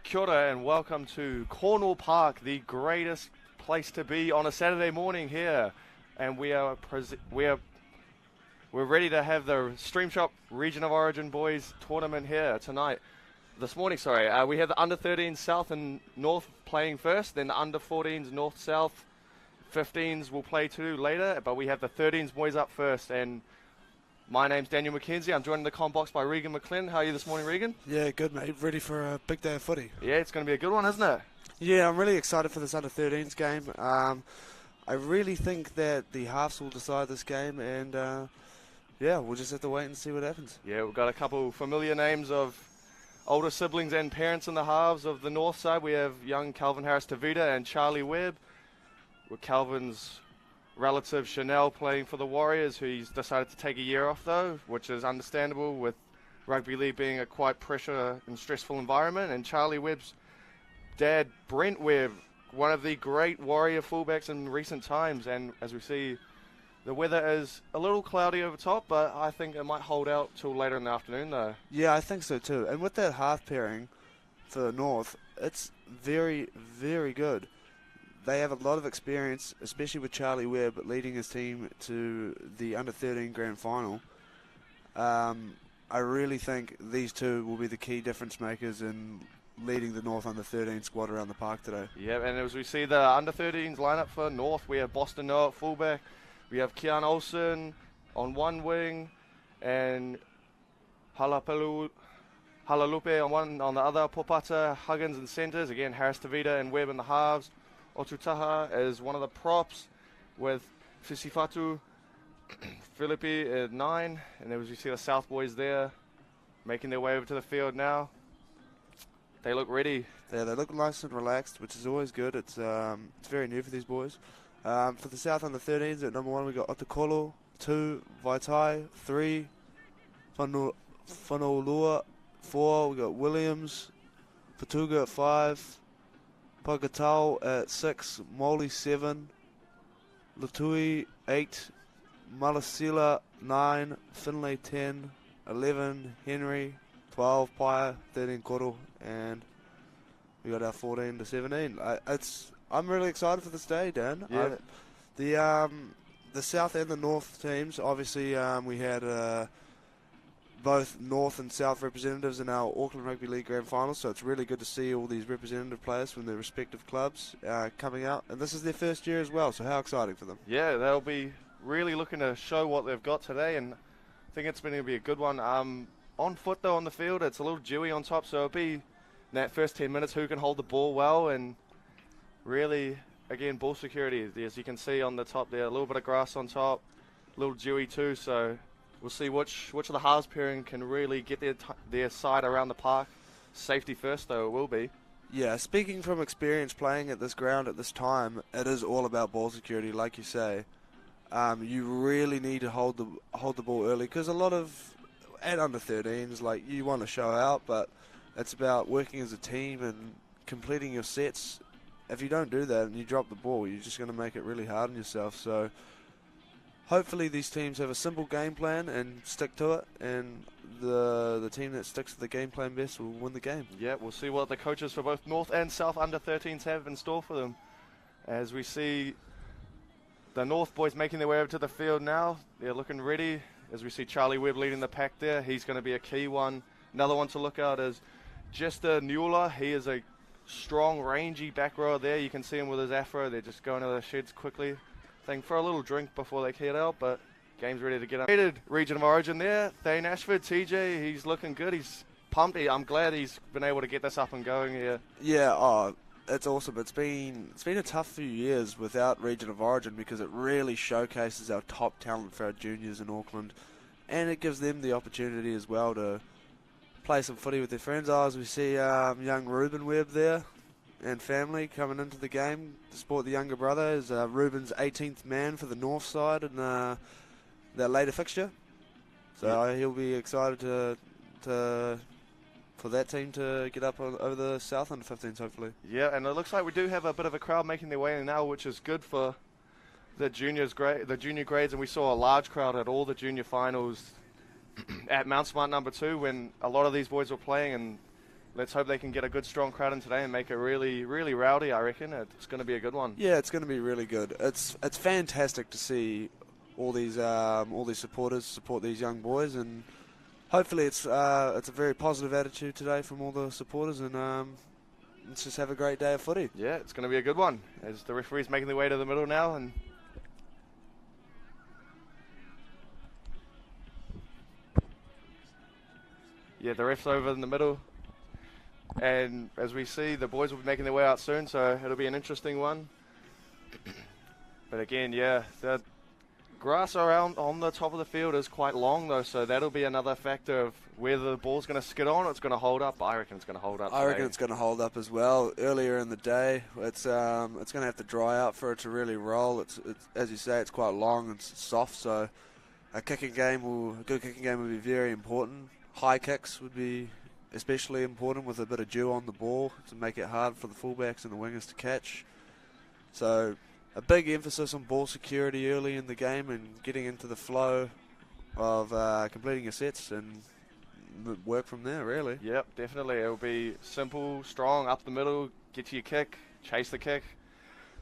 Kia ora and welcome to Cornwall Park, the greatest place to be on a Saturday morning here. And we're ready to have the Stream Shop Region of Origin Boys tournament here this morning. We have the under-13s South and North playing first, then the under-14s North-South, 15s will play too later, but we have the 13s boys up first. And my name's Daniel McKenzie. I'm joined in the comm box by Regan McLean. How are you this morning, Regan? Yeah, good, mate. Ready for a big day of footy. Yeah, it's going to be a good one, isn't it? Yeah, I'm really excited for this under-13s game. I really think that the halves will decide this game, and yeah, we'll just have to wait and see what happens. Yeah, we've got a couple familiar names of older siblings and parents in the halves of the north side. We have young Calvin Harris-Tavita and Charlie Webb, with Calvin's relative Chanel playing for the Warriors, who he's decided to take a year off though, which is understandable with rugby league being a quite pressure and stressful environment. And Charlie Webb's dad, Brent Webb, one of the great Warrior fullbacks in recent times, and as we see, the weather is a little cloudy over top, but I think it might hold out till later in the afternoon though. Yeah, I think so too. And with that half pairing for the North, it's very, very good. They have a lot of experience, especially with Charlie Webb leading his team to the under-13 grand final. I really think these two will be the key difference makers in leading the North under-13 squad around the park today. Yeah, and as we see the under-13s lineup for North, we have Boston Noah at fullback, we have Kian Olsen on one wing, and Halalupe on the other, Popata, Huggins in centres, again Harris-Tavita and Webb in the halves. Otutaha is one of the props with Fisifatu, Philippi at 9, and as you see the South boys there making their way over to the field now. They look ready. Yeah, they look nice and relaxed, which is always good. It's very new for these boys. For the South under-13s, at number 1 we got Otakolo, 2 Vaitai, 3 Whanolua, 4 we got Williams, Patuga at 5, Pagatau at 6, Moli 7, Latui 8, Malasila 9, Finlay 10, 11 Henry, 12 Paya, 13 Koro, and we got our 14 to 17. I'm really excited for this day, Dan. Yeah. The South and the North teams, obviously we had both North and South representatives in our Auckland Rugby League Grand Final, so it's really good to see all these representative players from their respective clubs coming out, and this is their first year as well, so how exciting for them. Yeah, they'll be really looking to show what they've got today, and I think it's going to be a good one. On foot though, on the field, it's a little dewy on top, so it'll be in that first 10 minutes who can hold the ball well, and really, again, ball security. As you can see on the top there, a little bit of grass on top, a little dewy too, so we'll see which of the halves pairing can really get their side around the park. Safety first, though, it will be. Yeah, speaking from experience playing at this ground at this time, it is all about ball security, like you say. You really need to hold the ball early, because a lot of, at under-13s, like, you want to show out, but it's about working as a team and completing your sets. If you don't do that and you drop the ball, you're just going to make it really hard on yourself, so hopefully these teams have a simple game plan and stick to it, and the team that sticks to the game plan best will win the game. Yeah, we'll see what the coaches for both North and South under-13s have in store for them. As we see the North boys making their way over to the field now, they're looking ready. As we see Charlie Webb leading the pack there, he's going to be a key one. Another one to look out is Jester Nuala. He is a strong, rangy back rower there. You can see him with his afro. They're just going to the sheds quickly. For a little drink before they head out, but game's ready to get up. Region of Origin there, Thane Ashford, TJ, he's looking good, he's pumped. I'm glad he's been able to get this up and going here. Yeah, it's awesome. It's been a tough few years without Region of Origin, because it really showcases our top talent for our juniors in Auckland, and it gives them the opportunity as well to play some footy with their friends. As we see young Ruben Webb there and family coming into the game to support the younger brother, is Ruben's 18th man for the North side in that later fixture. So he'll be excited for that team to get up over the South under 15s, hopefully. Yeah, and it looks like we do have a bit of a crowd making their way in now, which is good for the junior grades, and we saw a large crowd at all the junior finals at Mount Smart number 2 when a lot of these boys were playing, and let's hope they can get a good, strong crowd in today and make it really, really rowdy, I reckon. It's going to be a good one. Yeah, it's going to be really good. It's fantastic to see all these supporters support these young boys, and hopefully it's a very positive attitude today from all the supporters, and let's just have a great day of footy. Yeah, it's going to be a good one. As the referee's making their way to the middle now, and yeah, the ref's over in the middle. And as we see, the boys will be making their way out soon, so it'll be an interesting one. But again, yeah, the grass around on the top of the field is quite long, though, so that'll be another factor of whether the ball's going to skid on or it's going to hold up. I reckon it's going to hold up. I reckon it's going to hold up as well. Earlier in the day, it's going to have to dry out for it to really roll. It's as you say, it's quite long and soft, so a good kicking game will be very important. High kicks would be especially important with a bit of dew on the ball to make it hard for the fullbacks and the wingers to catch. So a big emphasis on ball security early in the game and getting into the flow of completing your sets and work from there, really. Yep, definitely. It'll be simple, strong, up the middle, get to your kick, chase the kick.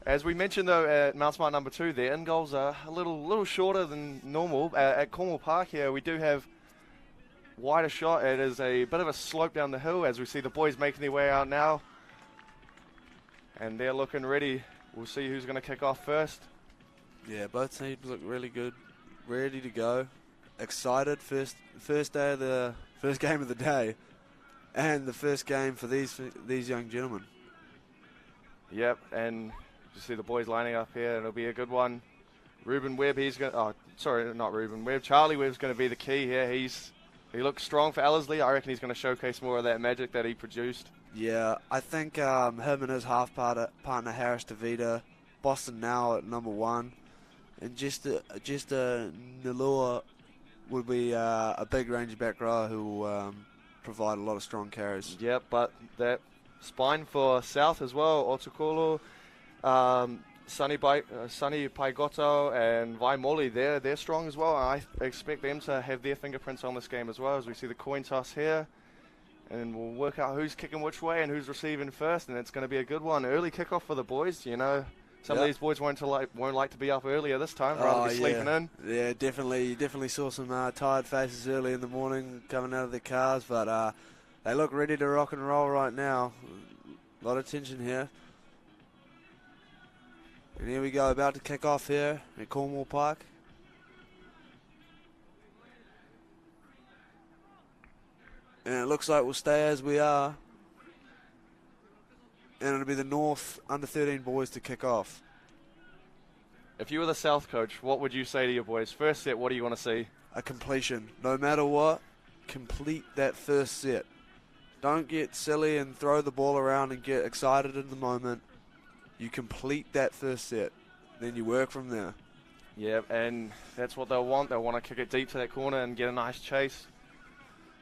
As we mentioned, though, at Mount Smart number 2, their in goals are a little shorter than normal. At Cornwall Park here, we do have wider shot. It is a bit of a slope down the hill as we see the boys making their way out now. And they're looking ready. We'll see who's going to kick off first. Yeah, both teams look really good, ready to go, excited. First game of the day, and the first game for these young gentlemen. Yep, and you see the boys lining up here, and it'll be a good one. Ruben Webb, Charlie Webb's going to be the key here. He looks strong for Ellerslie. I reckon he's going to showcase more of that magic that he produced. Yeah, I think him and his half partner Harris DeVita, Boston now at number 1, and just Nalua would be a big range back row who will provide a lot of strong carries. Yep, but that spine for South as well, Otukolo, Sunny Paigoto and Vai Moli, they're strong as well. I expect them to have their fingerprints on this game as well, as we see the coin toss here. And we'll work out who's kicking which way and who's receiving first, and it's going to be a good one. Early kickoff for the boys, you know. Some of these boys won't like to be up earlier this time, rather be sleeping in. Yeah, definitely saw some tired faces early in the morning coming out of their cars, but they look ready to rock and roll right now. A lot of tension here. And here we go, about to kick off here at Cornwall Park. And it looks like we'll stay as we are. And it'll be the North under-13 boys to kick off. If you were the South coach, what would you say to your boys? First set, what do you want to see? A completion. No matter what, complete that first set. Don't get silly and throw the ball around and get excited in the moment. You complete that first set. Then you work from there. Yeah, and that's what they'll want. They'll want to kick it deep to that corner and get a nice chase.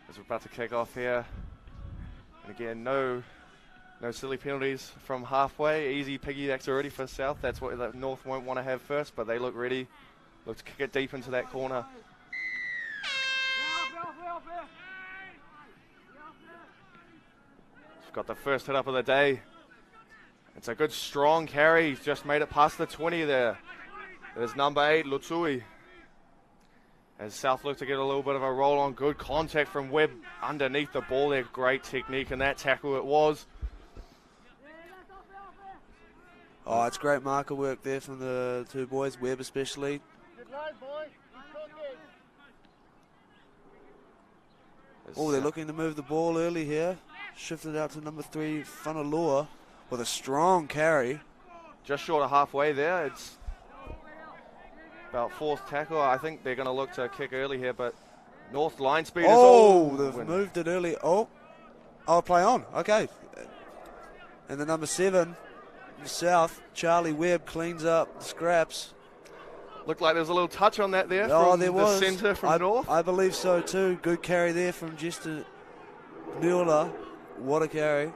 As we're about to kick off here. And again, no silly penalties from halfway. Easy piggybacks already for South. That's what the North won't want to have first, but they look ready. Look to kick it deep into that corner. We've got the first hit up of the day. It's a good strong carry. He's just made it past the 20 there. There's number 8, Lutsui. As South look to get a little bit of a roll on. Good contact from Webb underneath the ball there. Great technique in that tackle it was. Oh, it's great marker work there from the two boys, Webb especially. Good night, boy. Oh, they're looking to move the ball early here. Shifted out to number 3, Whanalua, with a strong carry. Just short of halfway there. It's about 4th tackle. I think they're going to look to kick early here, but North line speed is all. They've moved it early. Oh, play on. Okay. And the number 7, South, Charlie Webb, cleans up the scraps. Looked like there was a little touch on that there from the centre from North. I believe so too. Good carry there from Justin Mueller. What a carry.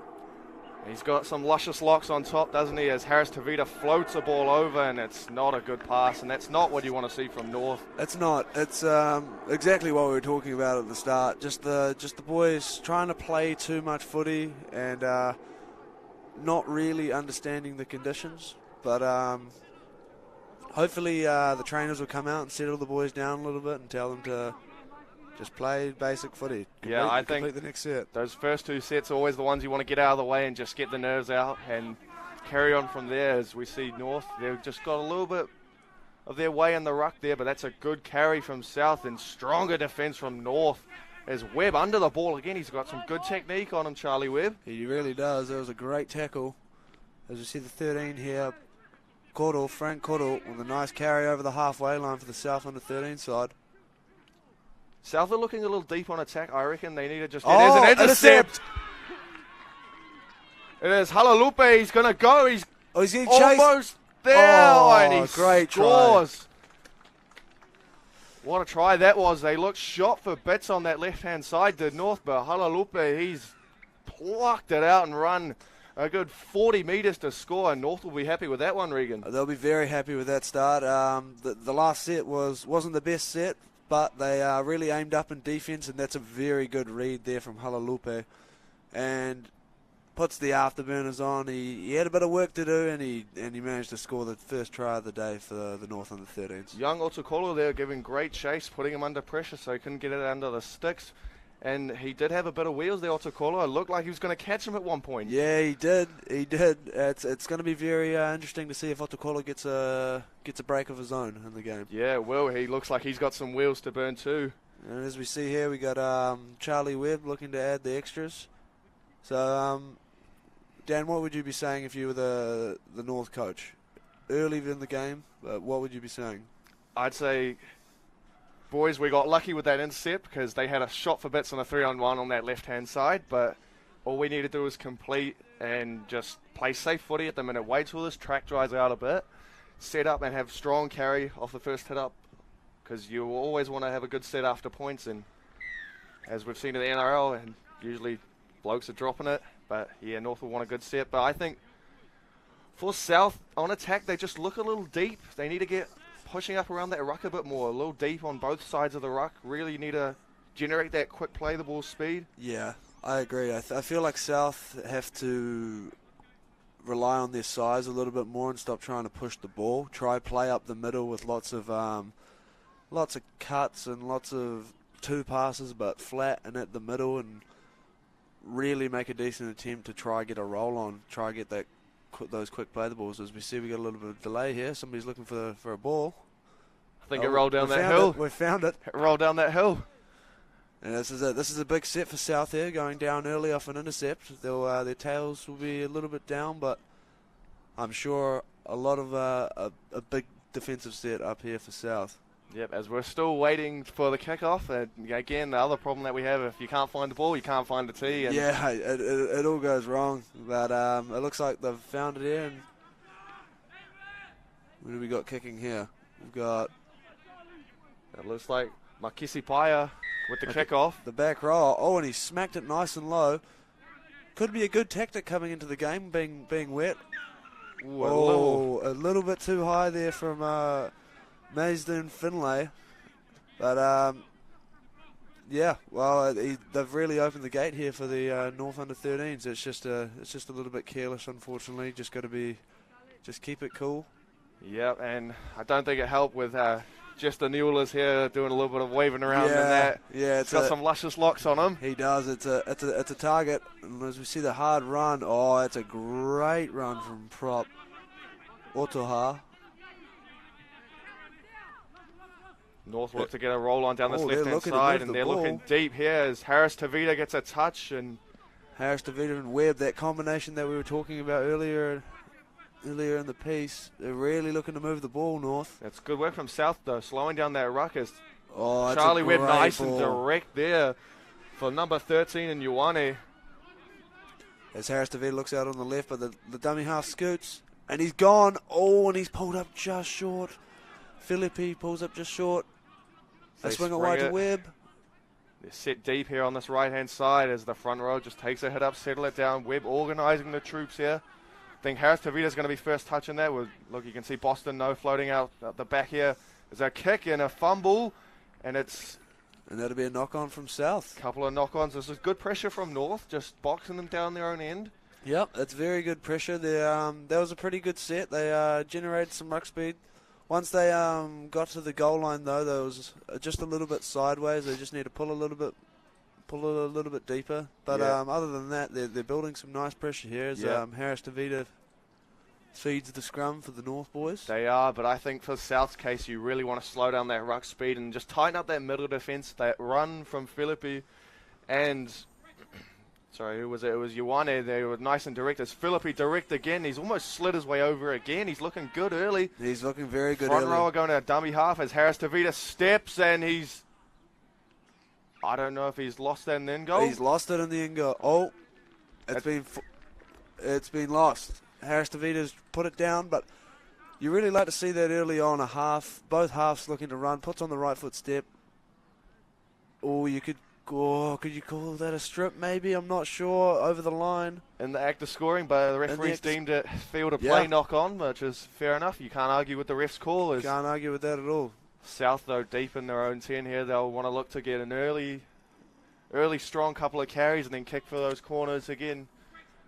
He's got some luscious locks on top, doesn't he, as Harris Tavita floats the ball over, and it's not a good pass, and that's not what you want to see from North. It's not. It's exactly what we were talking about at the start. Just the boys trying to play too much footy and not really understanding the conditions. But hopefully the trainers will come out and settle the boys down a little bit and tell them to just play basic footy. I think complete the next set. Those first 2 sets are always the ones you want to get out of the way and just get the nerves out and carry on from there. As we see North, they've just got a little bit of their way in the ruck there, but that's a good carry from South and stronger defence from North. As Webb under the ball again, he's got some good technique on him, Charlie Webb. He really does. That was a great tackle. As we see the 13 here, Frank Cordell with a nice carry over the halfway line for the South under 13 side. South are looking a little deep on attack. I reckon they need to just get an intercept. It is Halalupe. He's going to go. He's getting almost chased. there. And he great scores. Try. What a try that was. They looked shot for bits on that left-hand side to North, but Halalupe, he's plucked it out and run a good 40 metres to score, and North will be happy with that one, Regan. They'll be very happy with that start. The last set wasn't the best set, but they really aimed up in defence, and that's a very good read there from Halalupe. And puts the afterburners on. He had a bit of work to do, and he managed to score the first try of the day for the North under 13s. Young Otukolo there giving great chase, putting him under pressure so he couldn't get it under the sticks. And he did have a bit of wheels there, Otukolo. It looked like he was going to catch him at one point. Yeah, he did. It's going to be very interesting to see if Otukolo gets a break of his own in the game. Yeah, it will. He looks like he's got some wheels to burn too. And as we see here, we got Charlie Webb looking to add the extras. So, Dan, what would you be saying if you were the North coach? Early in the game, what would you be saying? I'd say, boys, we got lucky with that intercept because they had a shot for bits on a 3-on-1 on that left-hand side, but all we need to do is complete and just play safe footy at the minute. Wait till this track dries out a bit, set up and have strong carry off the first hit up because you always want to have a good set after points, and as we've seen in the NRL, and usually blokes are dropping it, but yeah, North will want a good set. But I think for South, on attack, they just look a little deep. They need to get pushing up around that ruck a bit more, a little deep on both sides of the ruck. Really need to generate that quick play the ball speed. Yeah, I agree. I feel like South have to rely on their size a little bit more and stop trying to push the ball. Try play up the middle with lots of cuts and lots of two passes, but flat and at the middle, and really make a decent attempt to try get a roll on, try get those quick play the balls. As we see, we got a little bit of delay here. Somebody's looking for a ball. I think it rolled down that hill. We found it. It rolled down that hill. And this is a big set for South here, going down early off an intercept. Their tails will be a little bit down, but I'm sure a lot of a big defensive set up here for South. Yep, as we're still waiting for the kickoff. Again, the other problem that we have, if you can't find the ball, you can't find the tee. And yeah, it all goes wrong. But it looks like they've found it here. And what do we got kicking here? We've got... It looks like Makisi Paya with the kickoff. The back row. Oh, and he smacked it nice and low. Could be a good tactic coming into the game, being wet. Ooh, a little bit too high there from... Maysden Finlay, but yeah, well, they've really opened the gate here for the North under 13s. It's just a little bit careless, unfortunately. Just keep it cool. Yep, and I don't think it helped with just the Newellers here doing a little bit of waving around and that. Yeah, it's got some luscious locks on him. He does. It's a target. And as we see the hard run, it's a great run from prop Otoha. North look to get a roll on down this left-hand side, and they're looking deep here as Harris Tavita gets a touch. And Harris Tavita and Webb, that combination that we were talking about earlier in the piece, they're really looking to move the ball, North. That's good work from South, though, slowing down that ruckus. Charlie Webb nice ball. And direct there for number 13 in Ioane. As Harris Tavita looks out on the left, but the dummy half scoots, and he's gone. And he's pulled up just short. Philippi pulls up just short. They swing it wide to Webb. They're set deep here on this right-hand side as the front row just takes a hit up, settle it down. Webb organising the troops here. I think Harris Tavita's going to be first touching that. Look, you can see Boston floating out the back here. There's a kick and a fumble, and that'll be a knock-on from South. Couple of knock-ons. This is good pressure from North, just boxing them down their own end. Yep, that's very good pressure. That was a pretty good set. They generated some ruck speed. Once they got to the goal line, though, there was just a little bit sideways. They just need to pull a little bit deeper. But other than that, they're building some nice pressure here as Harris Tavita feeds the scrum for the North boys. They are, but I think for South's case, you really want to slow down that ruck speed and just tighten up that middle defence. That run from Philippi and, sorry, who was it? It was Ioane. They were nice and direct. As Philippi direct again, he's almost slid his way over again. He's looking good early. He's looking very good Front early. rower going to a dummy half as Harris Tavita steps and I don't know if he's lost that in the end goal. He's lost it in the end goal. Oh, it's been lost. Harris Tavita's put it down, but you really like to see that early on. Both halves looking to run, puts on the right foot step. Or could you call that a strip maybe? I'm not sure. Over the line. In the act of scoring, but the referees deemed it field of play knock on, which is fair enough. You can't argue with the ref's call. Can't argue with that at all. South, though, deep in their own 10 here. They'll want to look to get an early strong couple of carries and then kick for those corners again.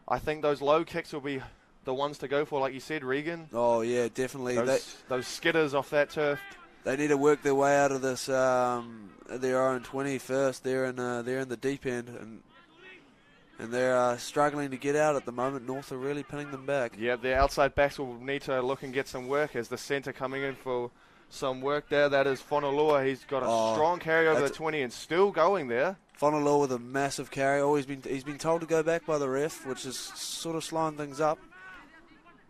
I think those low kicks will be the ones to go for, like you said, Regan. Oh, yeah, definitely. Those skidders off that turf. They need to work their way out of this their own 20 first. They're in the deep end, and they're struggling to get out at the moment. North are really pinning them back. Yeah, the outside backs will need to look and get some work as the centre coming in for some work there. That is Fonalua. He's got a strong carry over the 20 and still going there. Fonalua with a massive carry. He's been told to go back by the ref, which is sort of slowing things up.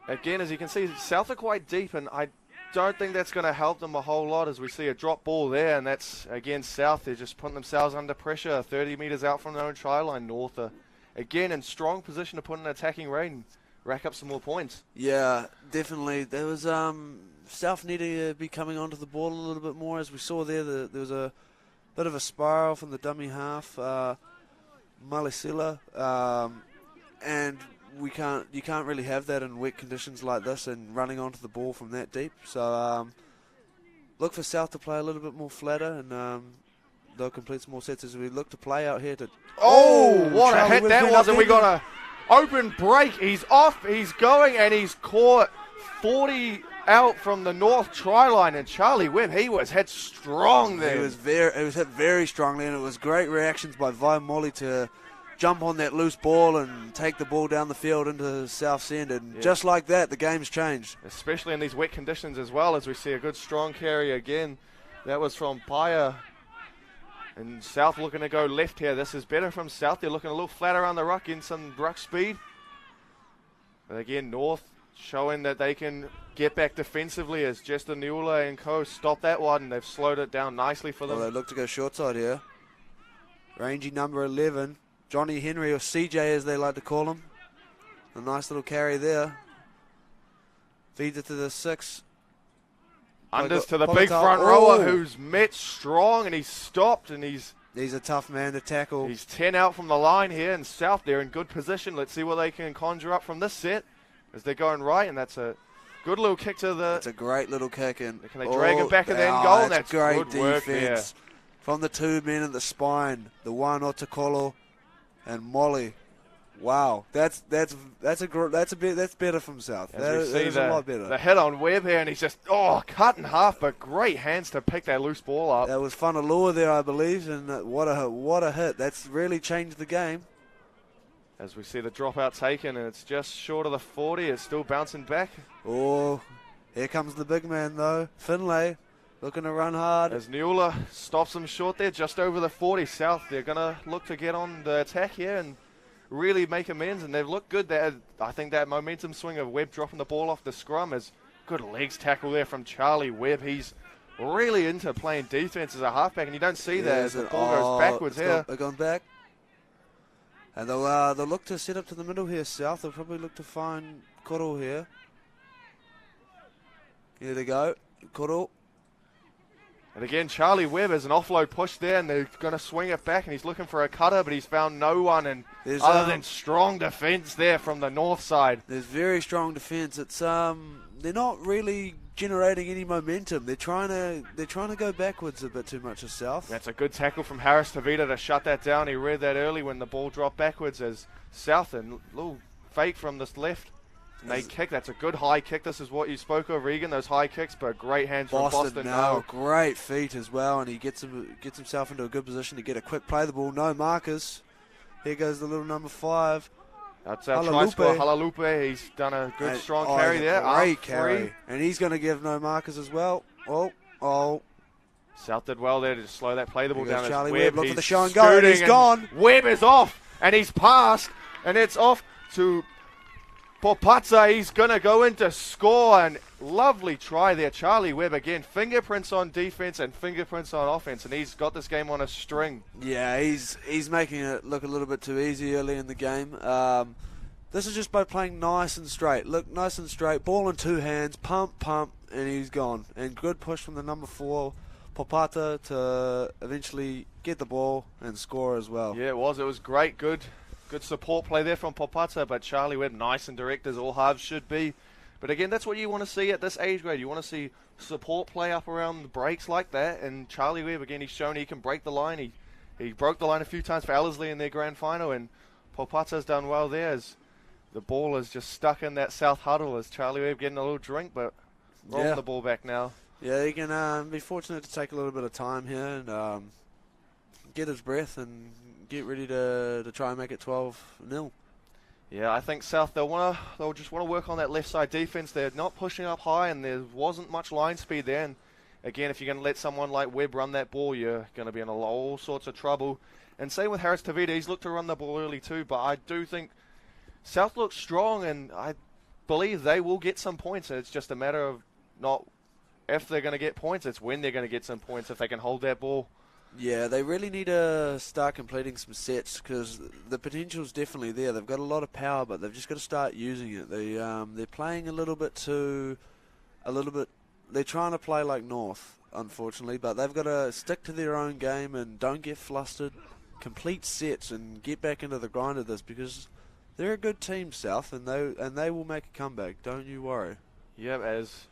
Again, as you can see, South are quite deep, and I don't think that's going to help them a whole lot as we see a drop ball there, and that's, again, South. They're just putting themselves under pressure, 30 metres out from their own try line. North are, again, in strong position to put an attacking rate and rack up some more points. Yeah, definitely. There was South needed to be coming onto the ball a little bit more. As we saw there, there was a bit of a spiral from the dummy half, Malisila, and you can't really have that in wet conditions like this and running onto the ball from that deep. So look for South to play a little bit more flatter, and they'll complete some more sets as we look to play out here. What a hit that was, and we got a open break. He's off, he's going, and he's caught 40 out from the North try line, and Charlie Webb, he was hit strong there. It was hit very strongly, and it was great reactions by Vi Molly to jump on that loose ball and take the ball down the field into South's end, and just like that, the game's changed. Especially in these wet conditions as well, as we see a good strong carry again. That was from Paya. And South looking to go left here. This is better from South. They're looking a little flatter on the ruck, getting some ruck speed. But again, North showing that they can get back defensively as Jester Niula and co stop that one. They've slowed it down nicely for them. Well, they look to go short side here. Rangy number 11. Johnny Henry, or CJ as they like to call him. A nice little carry there. Feeds it to the 6. Unders to the big front rower who's met strong, and he's stopped, and he's a tough man to tackle. He's 10 out from the line here, and South, they're in good position. Let's see what they can conjure up from this set as they're going right, and that's a good little kick to the... It's a great little kick, and can they drag it back in the end goal? And that's great good work defense there. From the two men at the spine, the one Otakolo and Molly. Wow, that's better from South. That is a lot better. The hit on Webb here, and he's just cut in half, but great hands to pick that loose ball up. That was Fonalua there, I believe, and what a hit! That's really changed the game. As we see the dropout taken, and it's just short of the 40. It's still bouncing back. Oh, here comes the big man though, Finlay. Looking to run hard. As Niula stops him short there, just over the 40. South, they're going to look to get on the attack here and really make amends, and they've looked good there. I think that momentum swing of Webb dropping the ball off the scrum is good legs tackle there from Charlie Webb. He's really into playing defense as a halfback, and you don't see that as the ball goes backwards here. They're going back. And they'll look to set up to the middle here, South. They'll probably look to find Koro here. Here they go. Koro. And again, Charlie Webb is an offload push there, and they're going to swing it back, and he's looking for a cutter, but he's found no one, and other than strong defence there from the north side. There's very strong defence. It's they're not really generating any momentum. They're trying to go backwards a bit too much as South. That's a good tackle from Harris Tavita to shut that down. He read that early when the ball dropped backwards as South, and little fake from this left. And they kick. That's a good high kick. This is what you spoke of, Regan, those high kicks, but great hands from Boston. Now, great feet as well, and he gets himself into a good position to get a quick play the ball. No markers. Here goes the little number 5. That's our try scorer, Halalupe. He's done a good, strong carry there. Great carry. And he's going to give no markers as well. Oh. South did well there to just slow that play the ball down. Charlie Webb, look for the show and go, and he's gone. Webb is off, and he's passed, and it's off to Popatsa. He's going to go in to score, and lovely try there. Charlie Webb again, fingerprints on defense and fingerprints on offense, and he's got this game on a string. Yeah, he's making it look a little bit too easy early in the game. This is just by playing nice and straight. Look, nice and straight, ball in 2 hands, pump, and he's gone. And good push from the number 4, Popata, to eventually get the ball and score as well. Yeah, it was great, good support play there from Popata, but Charlie Webb, nice and direct as all halves should be. But again, that's what you want to see at this age grade. You want to see support play up around the breaks like that. And Charlie Webb, again, he's shown he can break the line. He broke the line a few times for Ellerslie in their grand final, and Popata's done well there as the ball is just stuck in that South huddle as Charlie Webb getting a little drink, but rolling the ball back now. Yeah, he can be fortunate to take a little bit of time here and get his breath and get ready to try and make it 12-0. Yeah, I think South, they'll just want to work on that left side defense. They're not pushing up high, and there wasn't much line speed there. And again, if you're going to let someone like Webb run that ball, you're going to be in all sorts of trouble. And same with Harris Tavita, he's looked to run the ball early too, but I do think South looks strong, and I believe they will get some points. It's just a matter of not if they're going to get points, it's when they're going to get some points if they can hold that ball. Yeah, they really need to start completing some sets because the potential's definitely there. They've got a lot of power, but they've just got to start using it. They're playing a little bit. They're trying to play like North, unfortunately, but they've got to stick to their own game and don't get flustered. Complete sets and get back into the grind of this because they're a good team, South, and they will make a comeback. Don't you worry. Yep, as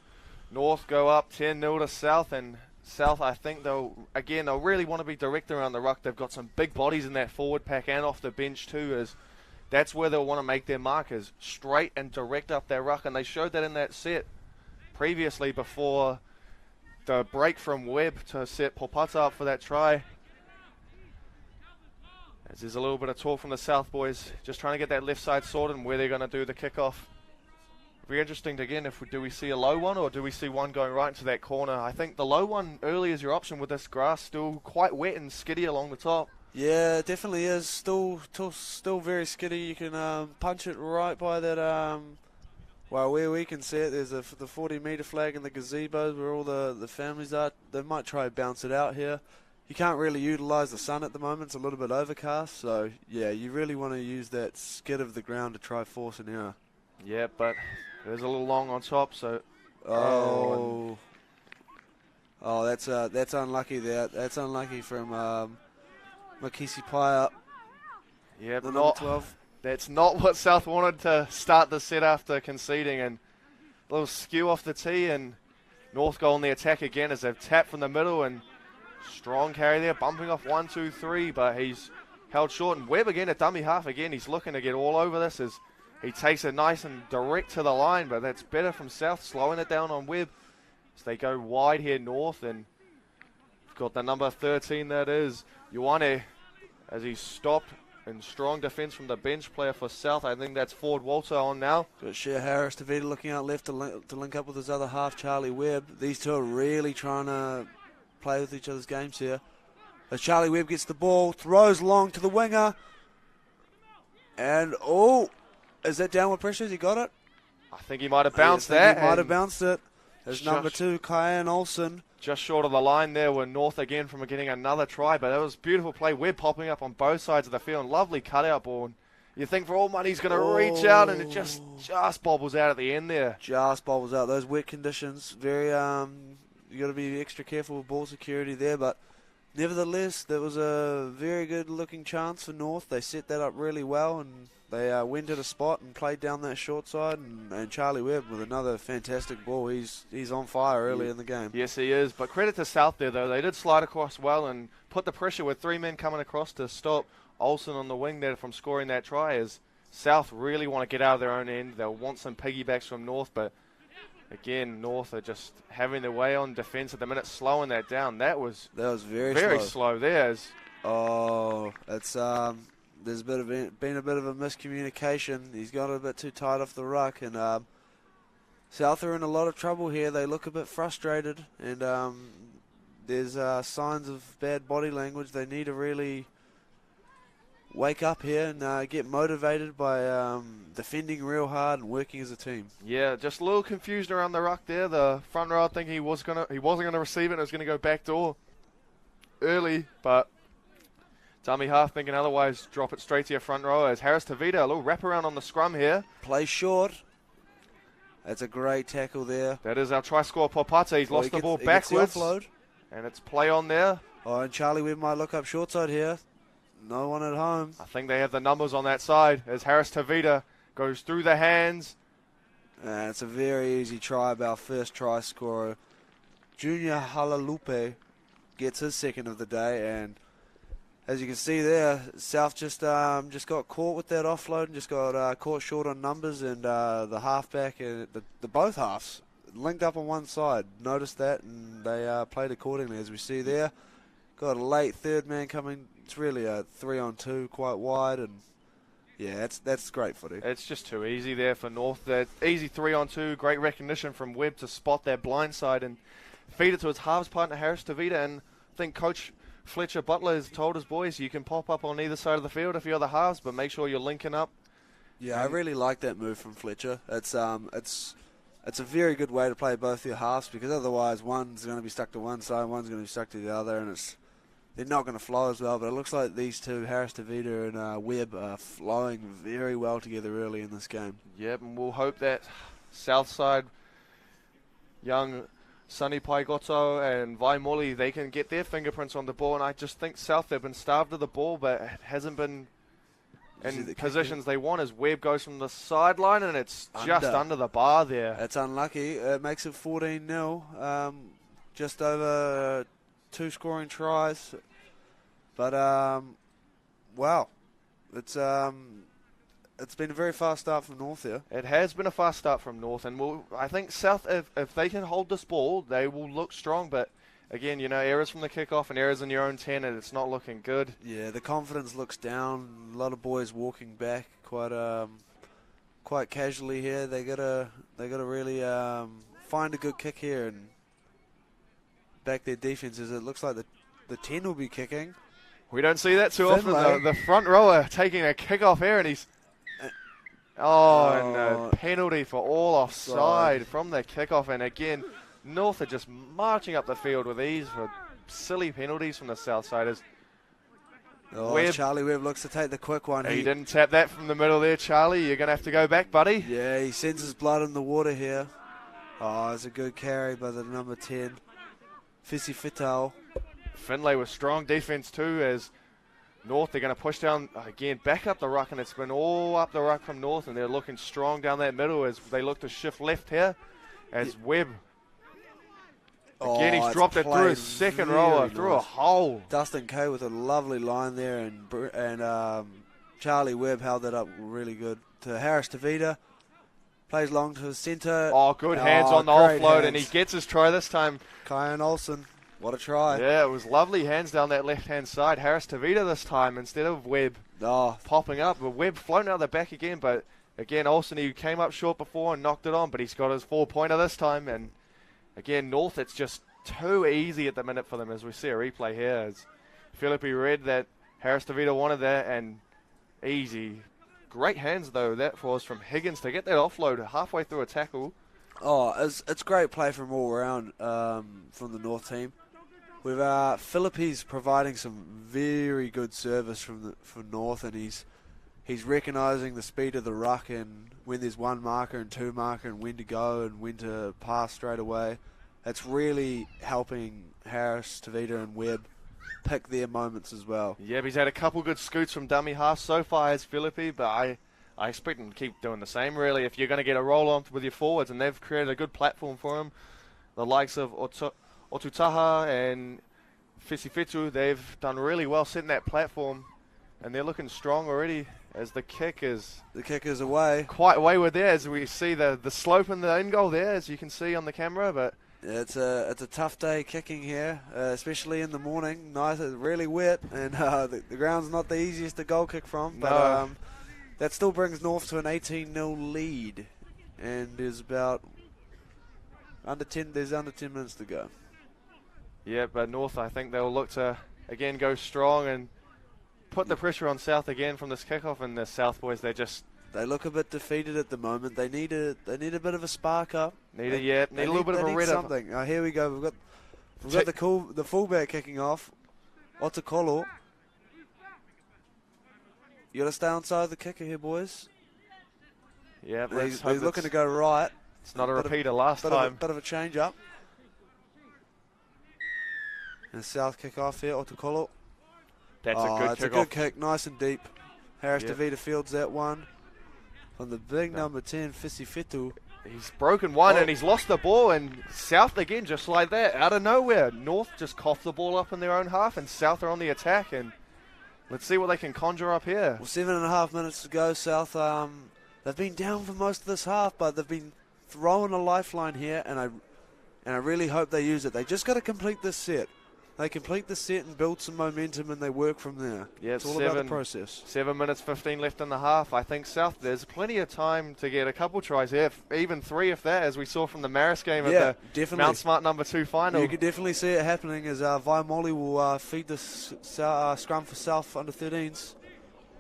North go up 10-0 to South, and South, I think they'll really want to be direct around the ruck. They've got some big bodies in that forward pack and off the bench too, as that's where they'll want to make their markers, straight and direct up their ruck, and they showed that in that set previously before the break from Webb to set Popata up for that try. As there's a little bit of talk from the South boys, just trying to get that left side sorted and where they're going to do the kickoff. It'll be interesting again, do we see a low one or do we see one going right into that corner? I think the low one early is your option with this grass still quite wet and skiddy along the top. Yeah, it definitely is. Still very skiddy. You can punch it right by that. Well, where we can see it, there's the 40-metre flag in the gazebos where all the families are. They might try to bounce it out here. You can't really utilise the sun at the moment. It's a little bit overcast. So, yeah, you really want to use that skid of the ground to try force an error. Yeah, but there's a little long on top, so... Oh, that's unlucky there. That's unlucky from Makisi Paya. Yeah, the number 12. That's not what South wanted to start the set after conceding, and a little skew off the tee, and North go on the attack again as they've tapped from the middle, and strong carry there, bumping off 1, 2, 3, but he's held short, and Webb again, a dummy half again. He's looking to get all over this as he takes it nice and direct to the line, but that's better from South, slowing it down on Webb. So they go wide here, North, and got the number 13, that is Ioane, as he stopped. And strong defence from the bench player for South. I think that's Ford Walter on now. Got Shea Harris, Tavita looking out left to link up with his other half, Charlie Webb. These two are really trying to play with each other's games here. As Charlie Webb gets the ball, throws long to the winger. And, is that downward pressure? Has he got it? I think he might have bounced that. He might have bounced it. There's number 2, Kyan Olsen. Just short of the line there were North again from getting another try, but it was beautiful play. Webb popping up on both sides of the field. Lovely cutout ball. You think for all money he's going to reach out, and it just bobbles out at the end there. Just bobbles out. Those wet conditions, very You got to be extra careful with ball security there, but nevertheless, there was a very good-looking chance for North. They set that up really well, and they went to the spot and played down that short side. And Charlie Webb with another fantastic ball. He's on fire early in the game. Yes, he is. But credit to South there, though. They did slide across well and put the pressure with 3 men coming across to stop Olsen on the wing there from scoring that try. As South really want to get out of their own end. They'll want some piggybacks from North, but again, North are just having their way on defence at the minute, slowing that down. That was very slow there. It's there's been a bit of a miscommunication. He's got a bit too tight off the ruck, and South are in a lot of trouble here. They look a bit frustrated, and there's signs of bad body language. They need to really wake up here and get motivated by defending real hard and working as a team. Yeah, just a little confusion around the ruck there. The front row thinking he wasn't gonna receive it and it was gonna go back door early, but dummy half thinking otherwise, drop it straight to your front row as Harris Tavita, a little wraparound on the scrum here. Play short. That's a great tackle there. That is our try scorer, Popata. He's lost the ball backwards. And it's play on there. Oh, and Charlie Webb might look up short side here. No one at home. I think they have the numbers on that side as Harris Tavita goes through the hands. It's a very easy try by our first try scorer. Junior Halalupe gets his second of the day, and as you can see there, South just got caught with that offload and just got caught short on numbers, and the halfback and the both halves linked up on one side. Noticed that, and they played accordingly, as we see there. Got a late third man coming. It's really a 3-on-2, quite wide, and yeah, that's great footy. It's just too easy there for North. That easy 3-on-2, great recognition from Webb to spot that blind side and feed it to his halves partner Harris Tavita. And I think Coach Fletcher Butler has told his boys you can pop up on either side of the field if you're the halves, but make sure you're linking up. Yeah, I really like that move from Fletcher. It's a very good way to play both your halves, because otherwise one's going to be stuck to one side, one's going to be stuck to the other, and they're not going to flow as well. But it looks like these two, Harris Tavita and Webb, are flowing very well together early in this game. Yep, and we'll hope that South side young Sonny Paigoto and Vai Moli, they can get their fingerprints on the ball. And I just think South have been starved of the ball, but it hasn't been in positions they want, as Webb goes from the sideline and it's just under the bar there. That's unlucky. It makes it 14-0. Just over 2 scoring tries. But, wow. It's been a very fast start from North here. It has been a fast start from North, and I think South, if they can hold this ball, they will look strong. But again, errors from the kickoff and errors in your own 10, and it's not looking good. Yeah, the confidence looks down. A lot of boys walking back quite casually here. They gotta really find a good kick here and back their defenses. It looks like the 10 will be kicking. We don't see that too Finlay. often. The front rower taking a kickoff here, and he's and a penalty for all offside from the kickoff. And again, North are just marching up the field with ease for silly penalties from the South Siders. Charlie Webb looks to take the quick one. He didn't tap that from the middle there, Charlie. You're going to have to go back, buddy. Yeah, he sends his blood in the water here. Oh, it's a good carry by the number 10, Fisi Fitau. Finlay with strong defence too, as North, they're going to push down again, back up the ruck, and it's been all up the ruck from North, and they're looking strong down that middle as they look to shift left here, as Webb, again, he's dropped it through his second rower, through a hole. Dustin Kay with a lovely line there, and Charlie Webb held that up really good to Harris Tavita. Plays long to the centre. Oh, good hands on the offload, and he gets his try this time. Kyan Olsen. What a try. Yeah, it was lovely hands down that left-hand side. Harris Tavita this time instead of Webb popping up. But Webb floating out the back again. But again, Olsen, he came up short before and knocked it on, but he's got his 4-pointer this time. And again, North, it's just too easy at the minute for them, as we see a replay here. As Philippi read that Harris Tavita wanted that, and easy. Great hands, though, that was from Higgins to get that offload halfway through a tackle. Oh, it's great play from all around from the North team. With Philippi's providing some very good service from North, and he's recognising the speed of the ruck and when there's one marker and two marker and when to go and when to pass straight away. it's really helping Harris, Tavita, and Webb pick their moments as well. Yeah, he's had a couple good scoots from dummy half so far as Philippi, but I expect him to keep doing the same, really. If you're going to get a roll on with your forwards, and they've created a good platform for him, the likes of Otutaha and Fisifetu, they've done really well setting that platform, and they're looking strong already as the kick is away. Quite wayward there, as we see the slope in the end goal there, as you can see on the camera. But yeah, it's a tough day kicking here, especially in the morning. Nice, it's really wet, and the ground's not the easiest to goal kick from. But no. That still brings North to an 18-0 lead, and there's about under 10 minutes to go. Yeah, but North, I think they'll look to again go strong and put the pressure on South again from this kickoff. And the South boys, they look a bit defeated at the moment. They need a bit of a spark up. Need a little bit of a red up. Something. Oh, here we go. We've got the fullback kicking off. Otakolo. You got to stay onside the kicker here, boys. Yeah, he's looking to go right. It's not a repeater last time. Bit of a change up. And South kick off here, Otakolo. That's a good kick. It's a good kick, nice and deep. Harris DeVita fields that one. On the big number 10, Fisifetu. He's broken one and he's lost the ball, and South again, just like that, out of nowhere. North just coughed the ball up in their own half, and South are on the attack, and let's see what they can conjure up here. Well, 7.5 minutes to go. South, they've been down for most of this half, but they've been throwing a lifeline here, and I really hope they use it. They just got to complete this set. They complete the set and build some momentum, and they work from there. Yeah, it's all about the process. 7 minutes, 15 left in the half. I think South, there's plenty of time to get a couple tries here, even 3 if that, as we saw from the Maris game at the Mount Smart number 2 final. You can definitely see it happening as Vaimoli will feed the scrum for South under 13s.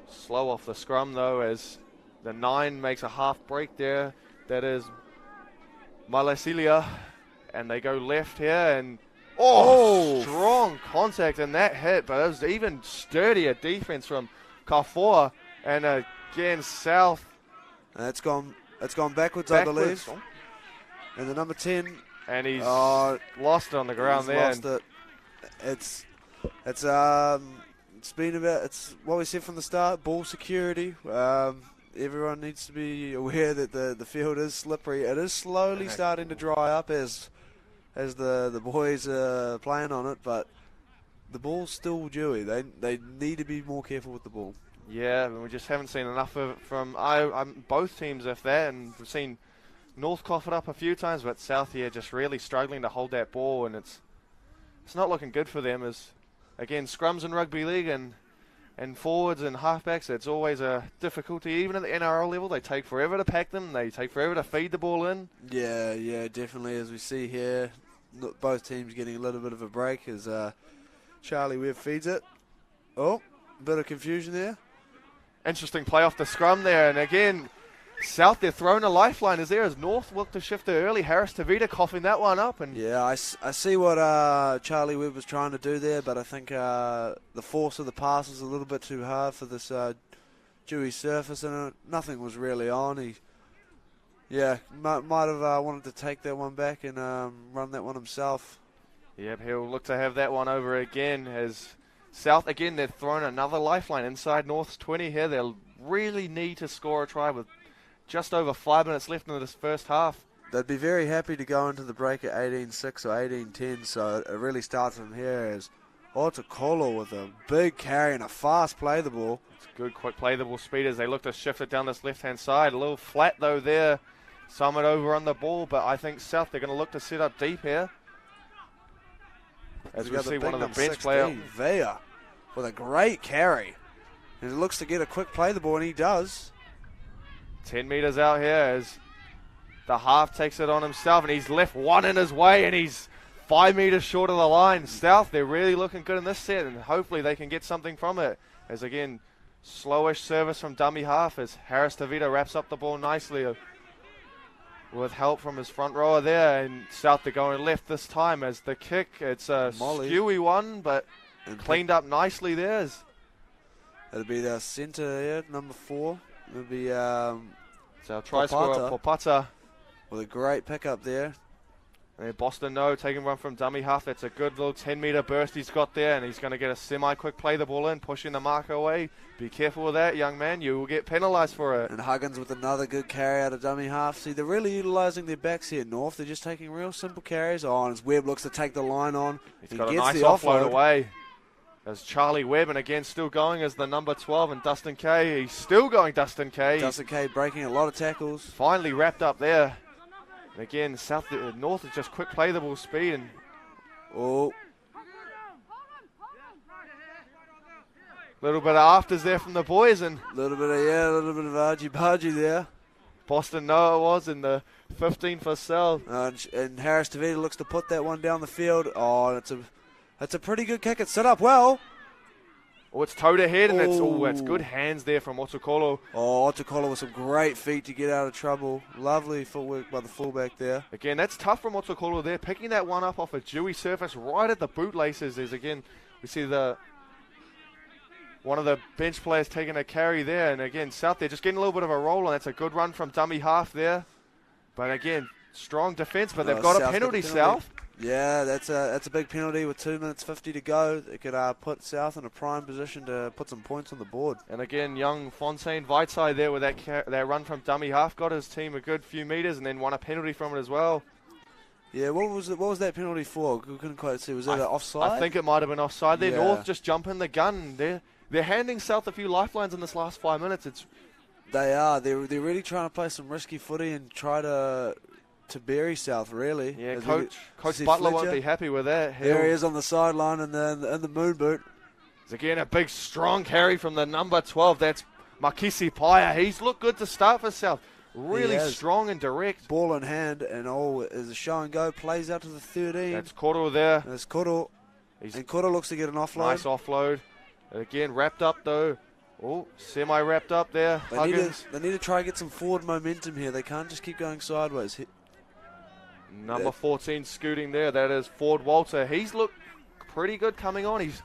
Slow off the scrum, though, as the 9 makes a half break there. That is Malasilia, and they go left here, and strong contact in that hit, but it was even sturdier defense from Kafoa, and again South. And it's gone backwards, I believe. And the number 10, and he's lost it on the ground there. Lost it. It's what we said from the start. Ball security. Everyone needs to be aware that the field is slippery. It is slowly starting to dry up as the boys are playing on it, but the ball's still dewy. They need to be more careful with the ball. Yeah, we just haven't seen enough of it from both teams, if that, and we've seen North cough it up a few times, but South here just really struggling to hold that ball, and it's not looking good for them. As again, scrums in rugby league and forwards and halfbacks, it's always a difficulty. Even at the NRL level, they take forever to pack them. They take forever to feed the ball in. Yeah, definitely. As we see here, both teams getting a little bit of a break as Charlie Webb feeds it. Oh, a bit of confusion there. Interesting play off the scrum there, and again, South, they're throwing a lifeline as North looked to shift it early. Harris Tavita coughing that one up. And yeah, I see what Charlie Webb was trying to do there, but I think the force of the pass was a little bit too hard for this dewy surface, and nothing was really on. He might have wanted to take that one back and run that one himself. Yep, he'll look to have that one over again as South, again, they're throwing another lifeline inside North's 20 here. They'll really need to score a try with just over 5 minutes left in this first half. They'd be very happy to go into the break at 18-6 or 18-10, so it really starts from here as Otakolo with a big carry and a fast play the ball. It's good, quick play the ball speed as they look to shift it down this left-hand side. A little flat, though, there. Summit over on the ball, but I think South, they're going to look to set up deep here. As we see one of the bench players. Vea with a great carry. And it looks to get a quick play the ball, and he does. 10 metres out here as the half takes it on himself, and he's left one in his way, and he's 5 metres short of the line. South, they're really looking good in this set, and hopefully they can get something from it. As again, slowish service from dummy half as Harris Tavita wraps up the ball nicely with help from his front rower there, and South, they're going left this time as the kick. It's a skewy one, but cleaned up nicely there. It'll be the centre here, number 4. It'll be our try scorer, Popata. With a great pickup there. And then Boston No taking one from dummy half. That's a good little 10-meter burst he's got there, and he's going to get a semi-quick play the ball in, pushing the marker away. Be careful with that, young man. You will get penalised for it. And Huggins with another good carry out of dummy half. See, they're really utilising their backs here, North. They're just taking real simple carries. Oh, and as Webb looks to take the line on. He's got a nice offload away. As Charlie Webb, and again still going as the number 12, and Dustin Kay. He's still going, Dustin Kay. Dustin Kay breaking a lot of tackles. Finally wrapped up there. And again, North is just quick play the ball speed. And oh, little bit of afters there from the boys, and a little bit of argy-bargy there. Boston Noah was in the 15 for Sal. And Harris Tavita looks to put that one down the field. Oh, that's a pretty good kick. It's set up well. Oh, it's towed ahead, and it's good hands there from Otokolo. Oh, Otokolo with some great feet to get out of trouble. Lovely footwork by the fullback there. Again, that's tough from Otokolo there, picking that one up off a dewy surface right at the bootlaces. Again, we see one of the bench players taking a carry there, and again, South there just getting a little bit of a roll, and that's a good run from dummy half there. But again, strong defence, but they've got a penalty, South. Yeah, that's a big penalty with 2 minutes 50 to go. It could put South in a prime position to put some points on the board. And again, young Fontaine Whiteside there with that run from dummy half got his team a good few metres and then won a penalty from it as well. Yeah, what was that penalty for? We couldn't quite see. Was that offside? I think it might have been offside there. Yeah. North just jumping the gun. They're handing South a few lifelines in this last 5 minutes. They are. They're really trying to play some risky footy and try to bury South, really. Yeah, Coach Butler won't be happy with that. There he is on the sideline in the moon boot. It's again a big, strong carry from the number 12. That's Makisi Paya. He's looked good to start for South. Really strong and direct. Ball in hand, and is a show and go. Plays out to the 13. That's Koro there. That's Koro. And Koro looks to get an offload. Nice offload. Again, wrapped up though. Oh, semi-wrapped up there. They need to try and get some forward momentum here. They can't just keep going sideways. Number 14 scooting there. That is Ford Walter. He's looked pretty good coming on. He's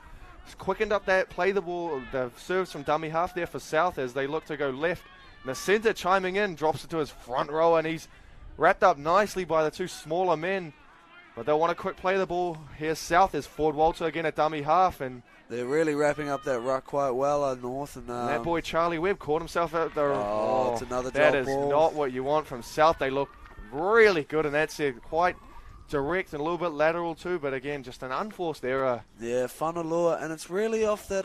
quickened up that play the ball, the serves from dummy half there for South as they look to go left. And the centre chiming in, drops it to his front row, and he's wrapped up nicely by the two smaller men. But they'll want to quick play the ball. Here's South. There's Ford Walter again at dummy half, and they're really wrapping up that ruck quite well, North. And that boy Charlie Webb caught himself out there. It's another drop That is ball. not what you want from South. They look really good, and that's quite direct and a little bit lateral too. But again, just an unforced error. Yeah, Whanalua, and it's really off that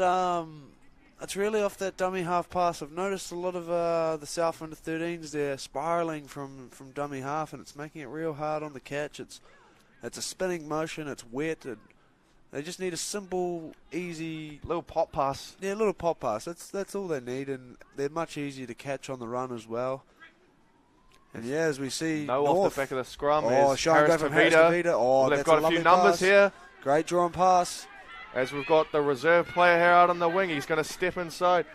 dummy half pass. I've noticed a lot of the South under 13s there spiraling from dummy half, and it's making it real hard on the catch. It's a spinning motion. It's wet. They just need a simple, easy little pop pass. Yeah, little pop pass. That's all they need, and they're much easier to catch on the run as well. And yeah, as we see, North off the back of the scrum. Shine go from Harris Tavita. Oh, they've got a few numbers pass here. Great drawn pass. As we've got the reserve player here out on the wing. He's going to step inside.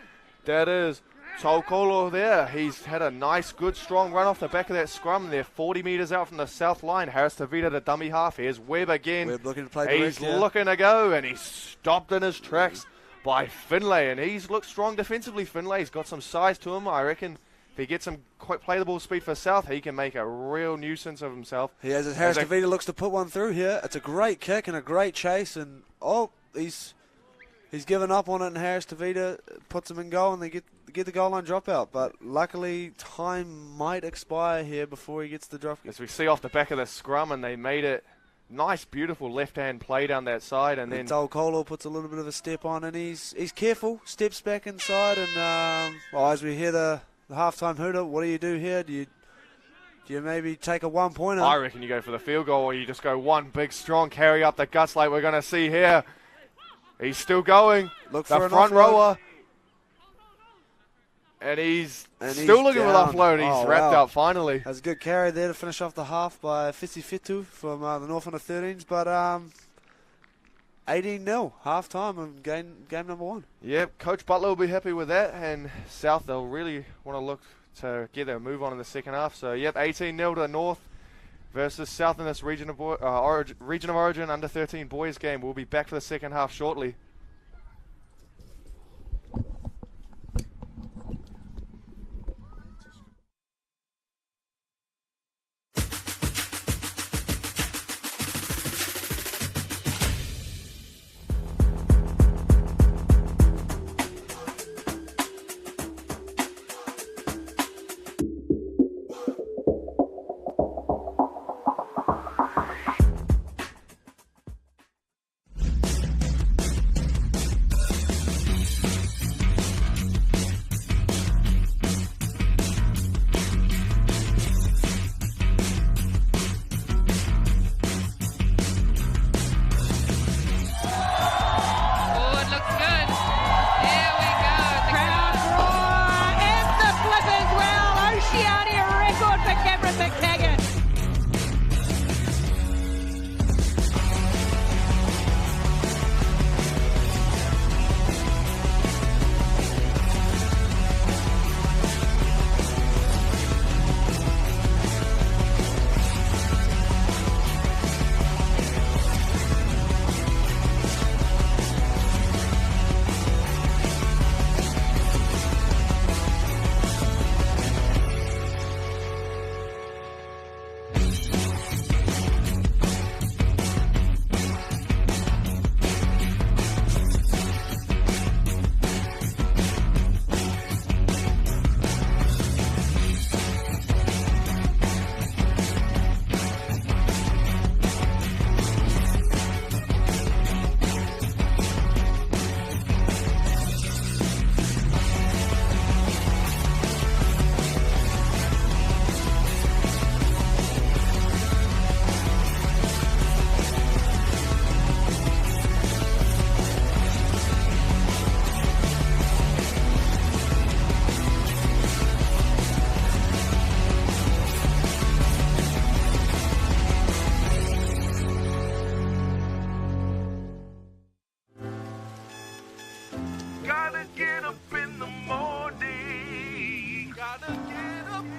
That is Tokolo there. He's had a nice, good, strong run off the back of that scrum. They're 40 metres out from the south line. Harris Tavita to dummy half. Here's Webb again. Webb looking to play direct. He's looking to go, and he's stopped in his tracks by Finlay. And he's looked strong defensively, Finlay. He's got some size to him, I reckon. If he gets some quick play the ball speed for South, he can make a real nuisance of himself. He has. Harris Tavita looks to put one through here. It's a great kick and a great chase, and he's given up on it, and Harris Tavita puts him in goal, and they get the goal line dropout. But luckily, time might expire here before he gets the drop. As we see off the back of the scrum, and they made it nice, beautiful left-hand play down that side, and then Tolkolo puts a little bit of a step on, and he's careful, steps back inside, and as we hear the halftime hooter, what do you do here? Do you maybe take a one-pointer? I reckon you go for the field goal, or you just go one big, strong carry up the guts like we're going to see here. He's still going. Look for the an front offload. rower. And he's still looking for the offload. He's wrapped up finally. That's a good carry there to finish off the half by Fitzy Fitu from the North under 13s. But 18-0, half-time of game number one. Yep, Coach Butler will be happy with that. And South, they'll really want to look to get their move on in the second half. So, yep, 18-0 to North versus South in this region of origin under 13 boys game. We'll be back for the second half shortly.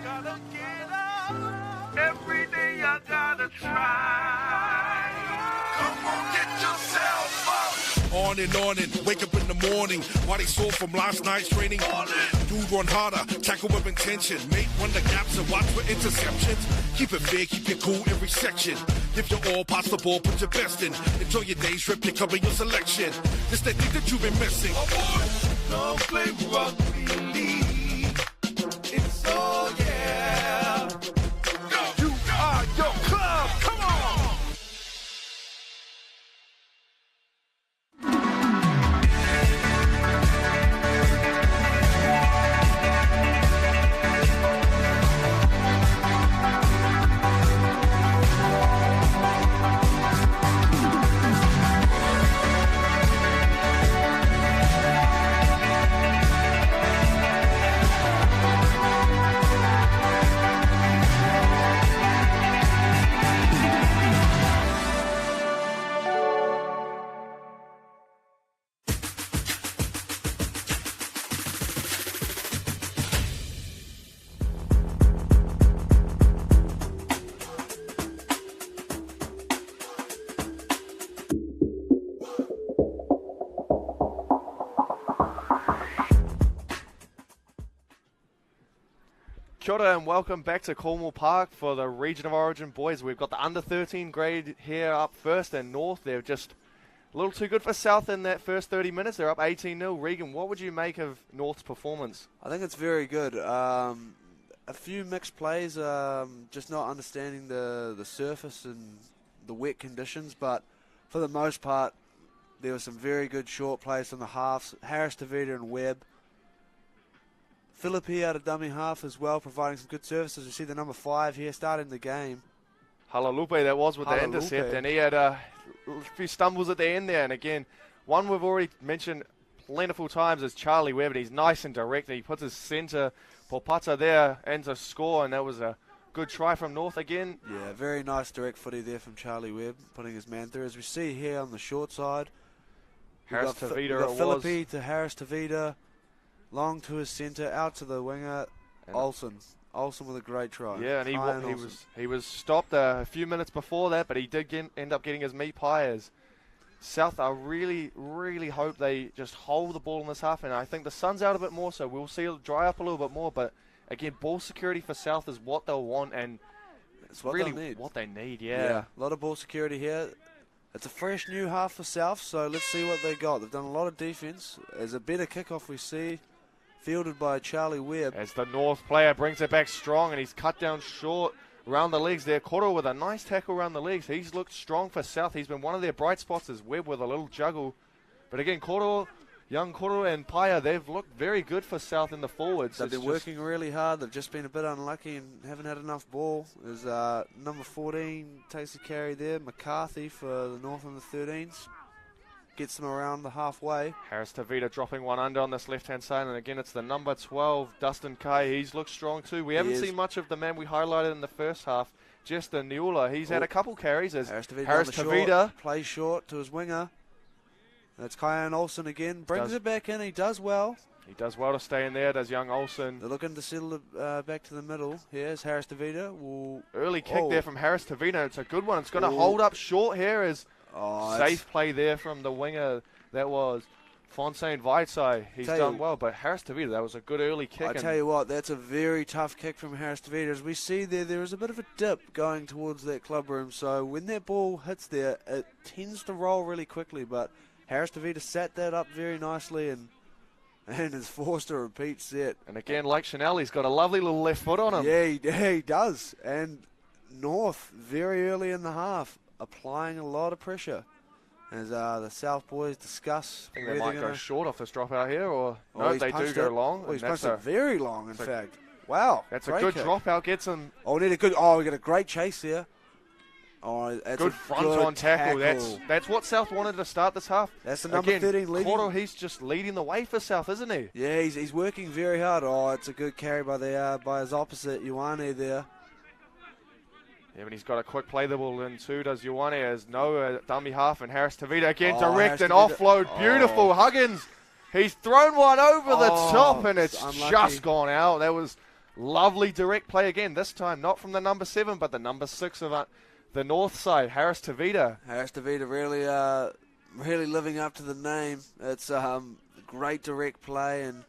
gotta get up. Every day I gotta try. Come on, get yourself up. On and wake up in the morning. Body sore from last night's training. Dude run harder, tackle with intention. Mate run the gaps and watch for interceptions. Keep it fair, keep it cool every section. Give your all, pass the ball, put your best in. Enjoy your day's trip, pick up your selection. This that thing that you've been missing. Oh boy, don't play rugby league. It's all yeah. Go, you are your club. Come on. Kia ora and welcome back to Cornwall Park for the Region of Origin boys. We've got the under 13 grade here up first, and North, they're just a little too good for South in that first 30 minutes. They're up 18-0. Regan, what would you make of North's performance? I think it's very good. A few mixed plays, just not understanding the surface and the wet conditions, but for the most part, there were some very good short plays from the halves. Harris, Tavita and Webb. Philippi out of dummy half as well, providing some good services. You see the number 5 here starting the game. Halalupe, that was with the intercept, and he had a few stumbles at the end there. And again, one we've already mentioned plentiful times is Charlie Webb, and he's nice and direct. He puts his centre, Popata there, and to score, and that was a good try from North again. Yeah, very nice direct footy there from Charlie Webb, putting his man through. As we see here on the short side, Harris Tavita it was. Philippi to Harris Tavita. Long to his centre, out to the winger, Olsen. Olsen with a great try. Yeah, and he was stopped a few minutes before that, but he did end up getting his meat pie. As South, I really, really hope they just hold the ball in this half, and I think the sun's out a bit more, so we'll see it dry up a little bit more. But again, ball security for South is what they'll want, and it's really what they need. Yeah, a lot of ball security here. It's a fresh new half for South, so let's see what they got. They've done a lot of defence. There's a better kickoff we see. Fielded by Charlie Webb. As the North player brings it back strong, and he's cut down short around the legs there. Koro with a nice tackle around the legs. He's looked strong for South. He's been one of their bright spots as Webb with a little juggle. But again, young Koro and Paya, they've looked very good for South in the forwards. They've been working really hard. They've just been a bit unlucky and haven't had enough ball. There's number 14 takes the carry there. McCarthy for the North on the 13s. Gets them around the halfway. Harris Tavita dropping one under on this left-hand side. And again, it's the number 12, Dustin Kai. He's looked strong too. We haven't seen much of the man we highlighted in the first half, Justin Niula. He's had a couple carries as Harris Tavita plays short to his winger. That's Kyan Olsen again. Brings it back in. He does well. He does well to stay in there, does young Olsen. They're looking to settle it back to the middle. Here's Harris Tavita. Early kick there from Harris Tavita. It's a good one. It's going to hold up short here as... safe play there from the winger. That was Fontaine Weizai. He's done well, but Harris Tavita, that was a good early kick. I tell you what, that's a very tough kick from Harris Tavita. As we see there is a bit of a dip going towards that club room. So when that ball hits there, it tends to roll really quickly. But Harris Tavita sat that up very nicely and is forced to repeat set. And again, like Chanel, he's got a lovely little left foot on him. Yeah, he does. And North, very early in the half, applying a lot of pressure as the South boys discuss. I think they might go short off this dropout here, or no, they do go long. He's punched it very long, in fact. Wow. That's a good dropout. Gets him. We got a great chase there. That's good front-on tackle. That's what South wanted to start this half. That's the number 13 leading. Koro, he's just leading the way for South, isn't he? Yeah, he's working very hard. It's a good carry by his opposite, Ioane there. Yeah, but he's got a quick play the ball in too, does Ioane, as Noah dummy half, and Harris Tavita again direct and offload. Beautiful. Huggins, he's thrown one over the top, and it's just gone out. That was Lovely direct play again, this time not from the number 7, but the number 6 of the north side, Harris Tavita. Harris Tavita really living up to the name. It's great direct play, and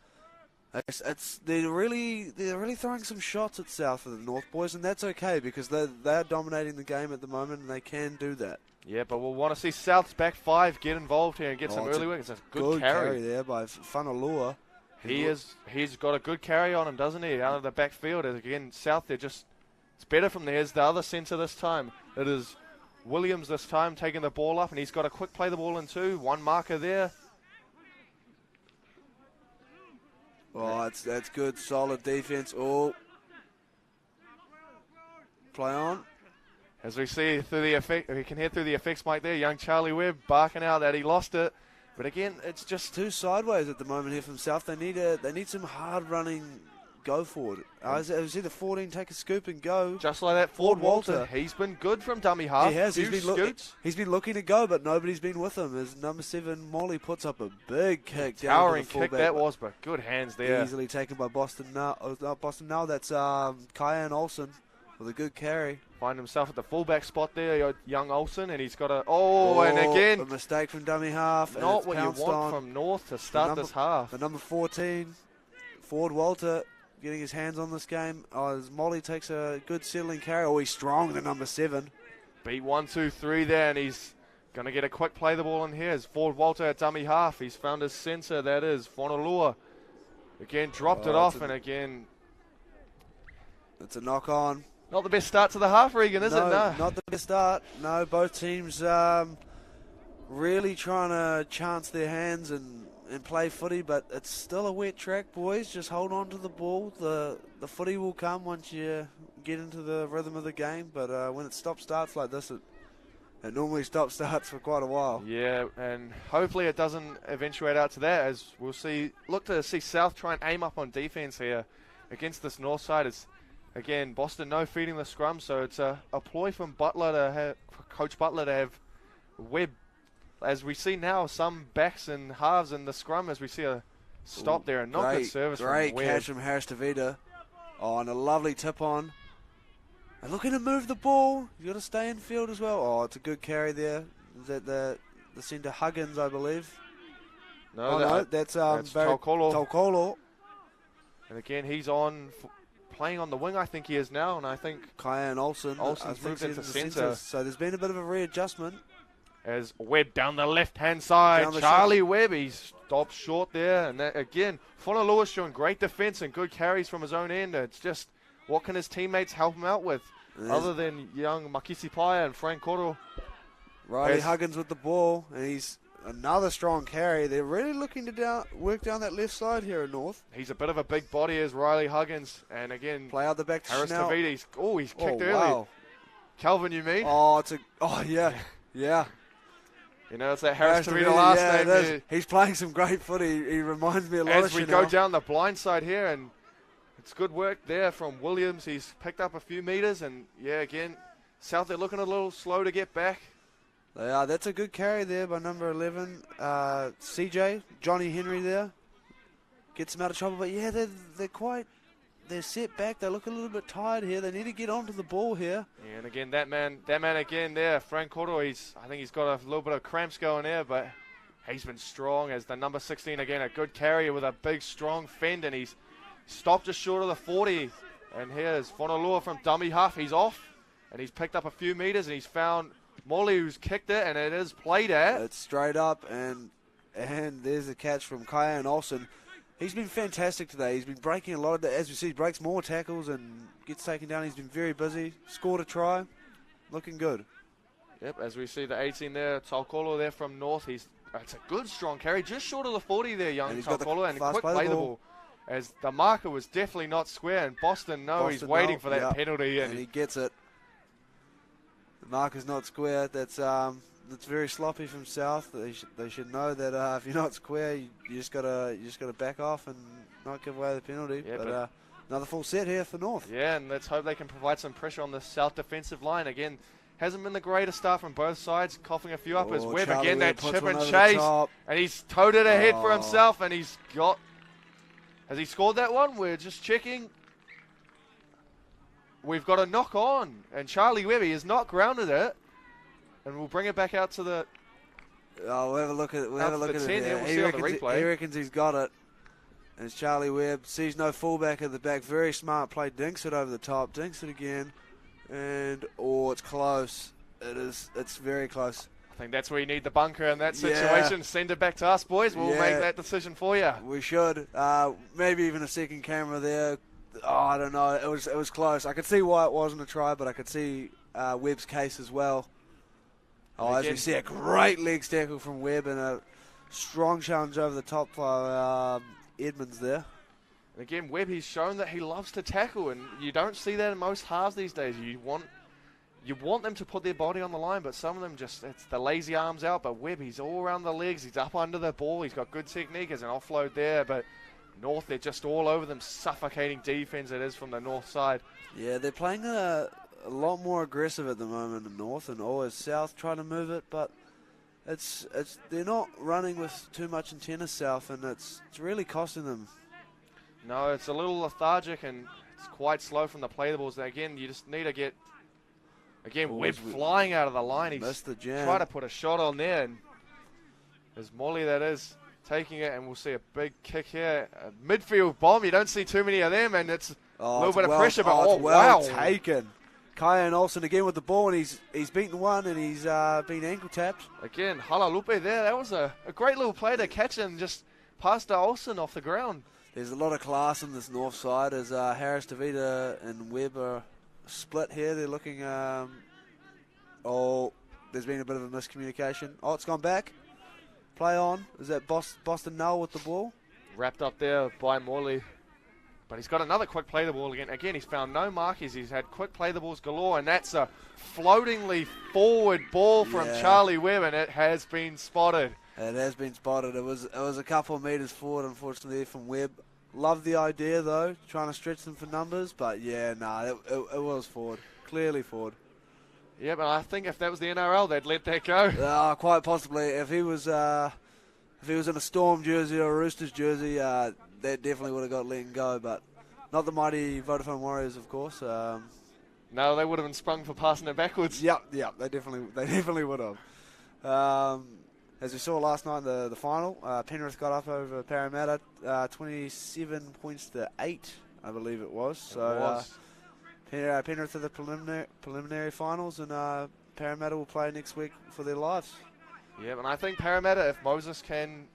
they're really throwing some shots at South for the North boys, and that's okay because they're dominating the game at the moment, and they can do that. Yeah, but we'll want to see South's back 5 get involved here and get some early work. It's a good carry there by Whanalua. He's got a good carry on him, doesn't he? Out of the backfield. Again, South, it's better from there. Here's the other centre this time. It is Williams this time taking the ball up, and he's got a quick play the ball in too. One marker there. Oh, that's good, solid defense. Oh, play on. As we see through the effect, we can hear through the effects mic there. Young Charlie Webb barking out that he lost it. But again, it's just too sideways at the moment here from South. They need some hard running go forward. I see the 14 take a scoop and go. Just like that, Ford Walter. He's been good from dummy half. He has. He's been looking to go, but nobody's been with him. As number 7 Molly puts up a big kick. Towering kick that was, but good hands there. Easily taken by Boston now. Not Boston now. That's Kyan Olsen with a good carry. Find himself at the fullback spot there, young Olsen, and he's got and again a mistake from dummy half. Not what you want from North to start this half. The number 14, Ford Walter, getting his hands on this game. As Molly takes a good settling carry. Oh, he's strong, the number 7. Beat 1, 2, 3 there, and he's going to get a quick play the ball in here. As Ford Walter at dummy half. He's found his centre, that is Whanalua. Again, dropped it off, and again... It's a knock on. Not the best start to the half, Regan, is it? No, not the best start. No, both teams really trying to chance their hands and play footy, but it's still a wet track, boys. Just hold on to the ball. The footy will come once you get into the rhythm of the game, but when it stop-starts like this, it normally stop-starts for quite a while. Yeah, and hopefully it doesn't eventuate out to that, as we'll look to see South try and aim up on defence here against this north side. Again, Boston no feeding the scrum, so it's a ploy from Coach Butler to have Webb. As we see now, some backs and halves in the scrum, as we see a stop there, and not good service from Webb. Great catch from Harris Tavita. Oh, and a lovely tip on. And looking to move the ball. You've got to stay in field as well. Oh, it's a good carry there. Is that the centre Huggins, I believe? No, that's Taukolo. And again, he's playing on the wing, I think he is now, and I think Kyan Olsen's moved into centre. So there's been a bit of a readjustment. As Webb down the left-hand side, Charlie Webb, he stops short there, and that, again, Whanalua showing great defence and good carries from his own end. It's just, what can his teammates help him out with, other than young Makisi Paya and Frank Koro? Riley Huggins with the ball, and he's another strong carry. They're really looking to work down that left side here at North. He's a bit of a big body as Riley Huggins. And again, play out the back to Harris Tavita. He's kicked early. Wow. Calvin, you mean? Yeah. You know, it's that Harris Tavita last name. He's playing some great footy. He reminds me a lot of As we go down the blind side here, and it's good work there from Williams. He's picked up a few metres, and again, South, they're looking a little slow to get back. They are. That's a good carry there by number 11, CJ, Johnny Henry there. Gets them out of trouble, but they're set back. They look a little bit tired here. They need to get onto the ball here. Yeah, and again, that man again there, Frank Cotto, I think he's got a little bit of cramps going there, but he's been strong as the number 16 again, a good carrier with a big, strong fend, and he's stopped just short of the 40. And here's Whanalua from dummy half. He's off, and he's picked up a few metres, and he's found Molly, who's kicked it, and it is played at. It's straight up, and there's a catch from Kyan Olsen. He's been fantastic today. He's been breaking a lot of as we see, he breaks more tackles and gets taken down. He's been very busy. Scored a try. Looking good. Yep, as we see the 18 there, Taukolo there from North. It's a good, strong carry, just short of the 40 there, young Taukolo, and quick play the ball. As the marker was definitely not square, and Boston he's waiting for that penalty. And he gets it. The marker's not square. That's very sloppy from South. They should know that if you're not square, you just gotta back off and not give away the penalty. Yeah, but another full set here for North. Yeah, and let's hope they can provide some pressure on the South defensive line. Again, hasn't been the greatest start from both sides, coughing a few up as Webb again, that chip and chase, and he's towed it ahead for himself, and has he scored that one? We're just checking. we've got a knock on, and Charlie Webby has not grounded it, and we'll bring it back out to the. Oh, we'll have a look at it. We'll have a look at it. Yeah, we'll see on the replay. He reckons he's got it. And it's Charlie Webb. Sees no fullback at the back. Very smart play. Dinks it over the top. Dinks it again. And, it's close. It is. It's very close. I think that's where you need the bunker in that situation. Send it back to us, boys. We'll make that decision for you. We should. Maybe even a second camera there. Oh, I don't know. It was close. I could see why it wasn't a try, but I could see Webb's case as well. As we see a great legs tackle from Webb and a strong challenge over the top by Edmonds there. And again, Webb, he's shown that he loves to tackle, and you don't see that in most halves these days. You want them to put their body on the line, but some of them it's the lazy arms out. But Webb, he's all around the legs. He's up under the ball. He's got good technique as an offload there. But North, they're just all over them, suffocating defense it is from the North side. Yeah, they're playing a lot more aggressive at the moment in North, and always South trying to move it, but they're not running with too much antenna South, and it's really costing them. No, it's a little lethargic, and it's quite slow from the play the balls. Again, you just need to get Webb flying out of the line. He's the jam. Trying to put a shot on there, and there's Molly that is taking it, and we'll see a big kick here. A midfield bomb. You don't see too many of them, and it's a little bit of pressure, but well taken. Kyan Olsen again with the ball, and he's beaten one, and he's been ankle tapped. Again, Halalupe there. That was a great little play to catch and just pass to Olsen off the ground. There's a lot of class on this North side as Harris, DeVita, and Webb are split here. They're looking. There's been a bit of a miscommunication. It's gone back. Play on. Is that Boston Null with the ball? Wrapped up there by Morley. But he's got another quick play the ball again. Again, he's found no markers. He's had quick play the balls galore, and that's a floatingly forward ball from Charlie Webb, and it has been spotted. It has been spotted. It was a couple of metres forward, unfortunately, from Webb. Love the idea, though, trying to stretch them for numbers, but it was forward. Clearly forward. Yeah, but I think if that was the NRL, they'd let that go. Quite possibly. If he was in a Storm jersey or a Roosters jersey, that definitely would have got let go, but not the mighty Vodafone Warriors, of course. No, they would have been sprung for passing it backwards. Yep, they definitely would have. As we saw last night in the final, Penrith got up over Parramatta, 27 points to 8, I believe it was. So Penrith are the preliminary finals, and Parramatta will play next week for their lives. Yeah, and I think Parramatta, if Moses can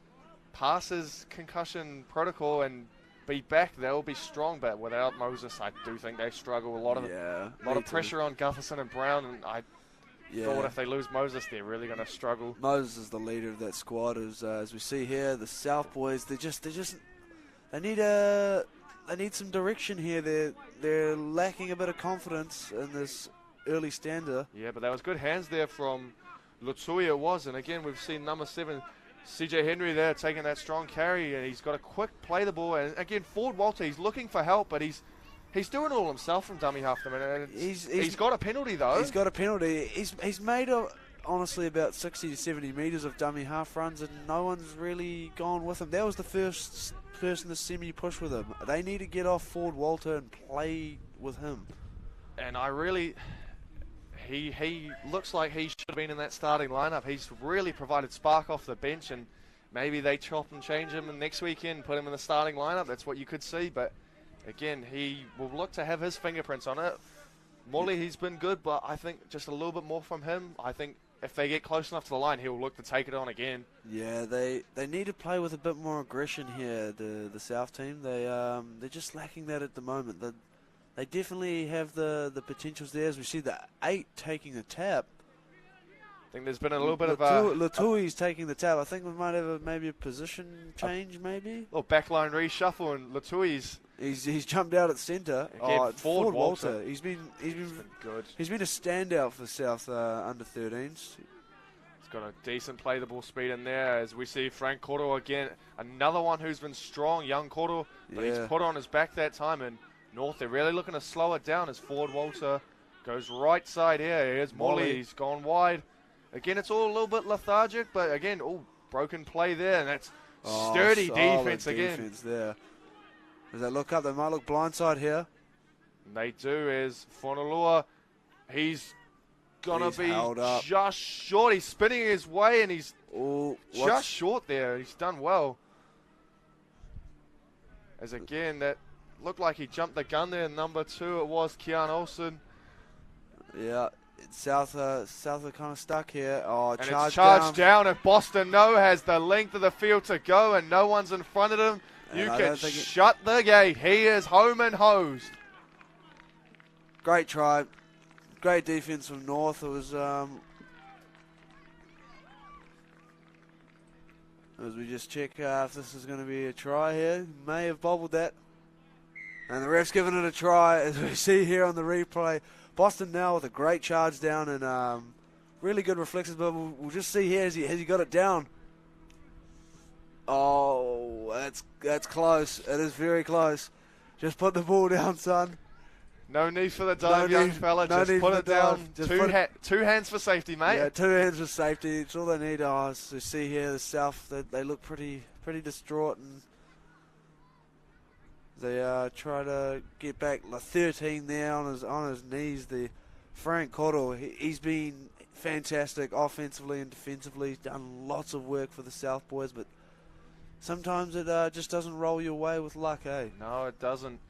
pass his concussion protocol and be back, they'll be strong. But without Moses, I do think they struggle. A lot of pressure on Gutherson and Brown, and I thought if they lose Moses, they're really going to struggle. Moses is the leader of that squad, as we see here. The South boys, they need some direction here. They're lacking a bit of confidence in this early stander. Yeah, but that was good hands there from Lutui. It was, and again we've seen number 7. CJ Henry there taking that strong carry, and he's got a quick play the ball. And again, Ford Walter, he's looking for help, but he's doing it all himself from dummy half the minute. He's got a penalty though. He's got a penalty. He's made honestly about 60 to 70 metres of dummy half runs, and no one's really gone with him. That was the first person to semi-push with him. They need to get off Ford Walter and play with him. And He looks like he should have been in that starting lineup. He's really provided spark off the bench, and maybe they chop and change him, and next weekend put him in the starting lineup. That's what you could see. But again, he will look to have his fingerprints on it. Morley, he's been good, but I think just a little bit more from him. I think if they get close enough to the line, he'll look to take it on again. Yeah, they need to play with a bit more aggression here. The South team, they're just lacking that at the moment. They definitely have the potentials there, as we see the 8 taking the tap. I think there's been a little bit of Latui's taking the tap. I think we might have maybe a position change, maybe. Or backline reshuffle, and Latui's he's jumped out at centre. Ford Walter. He's been good. He's been a standout for South under 13s. He's got a decent play the ball speed in there, as we see Frank Cordell again, another one who's been strong, young Cordell, but he's put on his back that time, and North, they're really looking to slow it down as Ford Walter goes right side here. Here's Molly. He's gone wide. Again, it's all a little bit lethargic, but again, broken play there, and that's sturdy defense again. There. As they look up, they might look blindside here. They do, as Whanalua, he's going to be held up. just short. He's spinning his way, and he's Just just short there. He's done well. As again, that looked like he jumped the gun there. Number 2, it was Kian Olsen. Yeah, South are kind of stuck here. Oh, And it's charged down. If Boston No has the length of the field to go and no one's in front of him, you can shut the gate. He is home and hosed. Great try. Great defense from North. It was as we just check if this is going to be a try here. May have bobbled that. And the ref's given it a try, as we see here on the replay. Boston now with a great charge down and really good reflexes, but we'll just see here, has he got it down? Oh, that's close. It is very close. Just put the ball down, son. No need for the dive, young fella. Just put it down. Two hands for safety, mate. Yeah, 2 hands for safety. It's all they need. So see here, the South, they look pretty distraught, and they try to get back. 13 there on his knees. The Frank Cottle, he's been fantastic offensively and defensively. He's done lots of work for the South boys, but sometimes it just doesn't roll your way with luck, eh? No, it doesn't.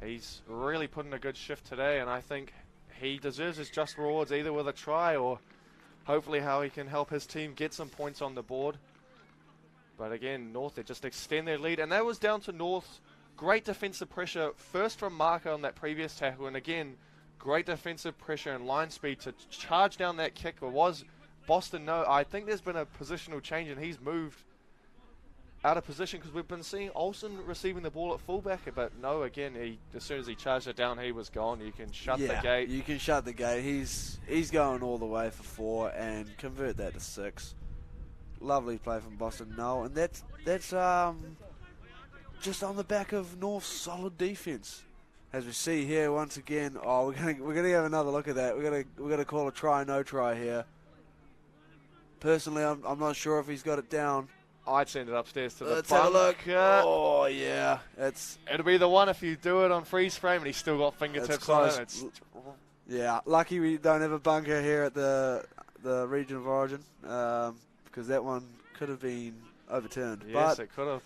He's really put in a good shift today, and I think he deserves his just rewards, either with a try or hopefully how he can help his team get some points on the board. But again, North, they just extend their lead, and that was down to North's great defensive pressure, first from Marker on that previous tackle, and again, great defensive pressure and line speed to charge down that kick. It was Boston No. I think there's been a positional change, and he's moved out of position because we've been seeing Olsen receiving the ball at fullback, but No, again, as soon as he charged it down, he was gone. You can shut the gate. You can shut the gate. He's going all the way for 4 and convert that to 6. Lovely play from Boston No, and that's just on the back of North's solid defense. As we see here once again, we're gonna have another look at that. We're gonna call a try, no try here. Personally, I'm not sure if he's got it down. I'd send it upstairs to the Let's have a look. bunker. Oh yeah, It'll be the one if you do it on freeze frame, and he's still got fingertips on it. Yeah, lucky we don't have a bunker here at the region of origin, because that one could have been overturned. Yes, it could have,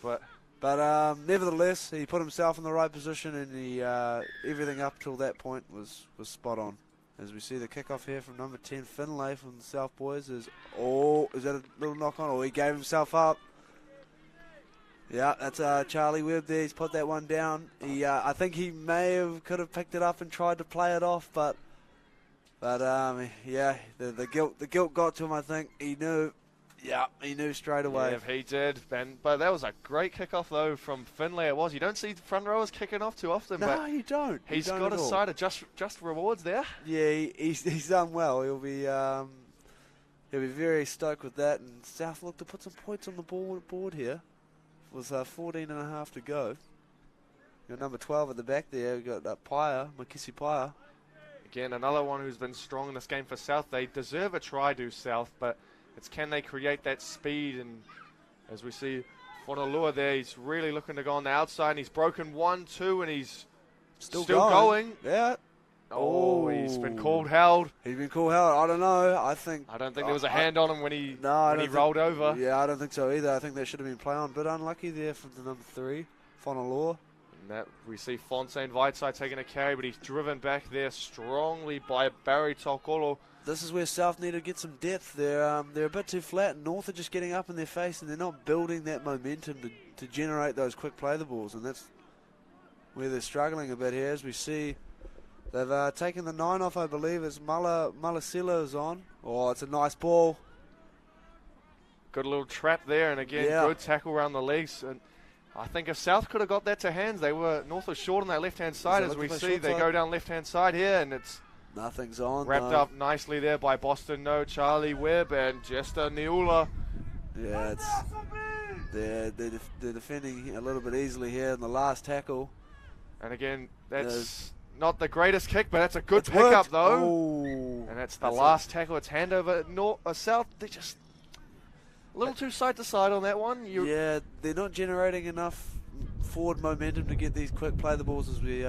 but nevertheless, he put himself in the right position, and he everything up till that point was spot on. As we see the kickoff here from number 10, Finlay from the South Boys. Is that a little knock on? He gave himself up. Yeah, that's Charlie Webb there. He's put that one down. I think he could have picked it up and tried to play it off, but yeah, the guilt got to him. I think he knew. Yeah, he knew straight away. Yeah, he did, Ben. But that was a great kickoff, though, from Finlay. It was. You don't see front rowers kicking off too often. No, but you don't. He's got a side of just rewards there. Yeah, he's done well. He'll be very stoked with that. And South look to put some points on the board here. With 14.5 to go. Got number 12 at the back there. We've got Makisi Paya. Again, another one who's been strong in this game for South. They deserve a try, do South, but it's can they create that speed. And as we see Whanalua there, he's really looking to go on the outside, and he's broken 1-2, and he's still going. Yeah. Oh, he's been called held. He's been called held. I don't know. I don't think there was a hand on him when he rolled over. Yeah, I don't think so either. I think there should have been play on. But unlucky there from the number 3, Whanalua. And that we see Fontaine Whiteside taking a carry, but he's driven back there strongly by Barry Tokolo. This is where South need to get some depth. They're a bit too flat. North are just getting up in their face, and they're not building that momentum to generate those quick play the balls. And that's where they're struggling a bit here. As we see, they've taken the 9 off, I believe. It's Malasila is on. Oh, it's a nice ball. Good little trap there, and again, good tackle around the legs. And I think if South could have got that to hands, North was short on that left-hand side. As we see, they go down left-hand side here, and it's nothing's on. Wrapped up nicely there by Boston No, Charlie Webb, and Jester Niula. Yeah, they're defending a little bit easily here in the last tackle. And again, that's not the greatest kick, but that's a good pickup though. Oh, and that's the last tackle. It's handover. South, they're just a little too side to side on that one. Yeah, they're not generating enough forward momentum to get these quick play the balls as we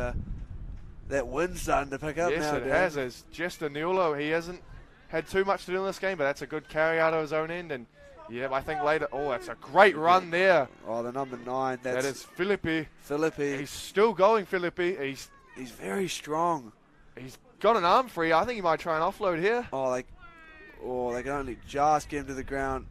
That wind's starting to pick up yes, now. it has. As Jester Niulo, he hasn't had too much to do in this game, but that's a good carry out of his own end. And yeah, I think later. Oh, that's a great run there. Oh, the number 9. That is Philippi. Philippi. He's still going, Philippi. He's very strong. He's got an arm free. I think he might try and offload here. They can only just get him to the ground.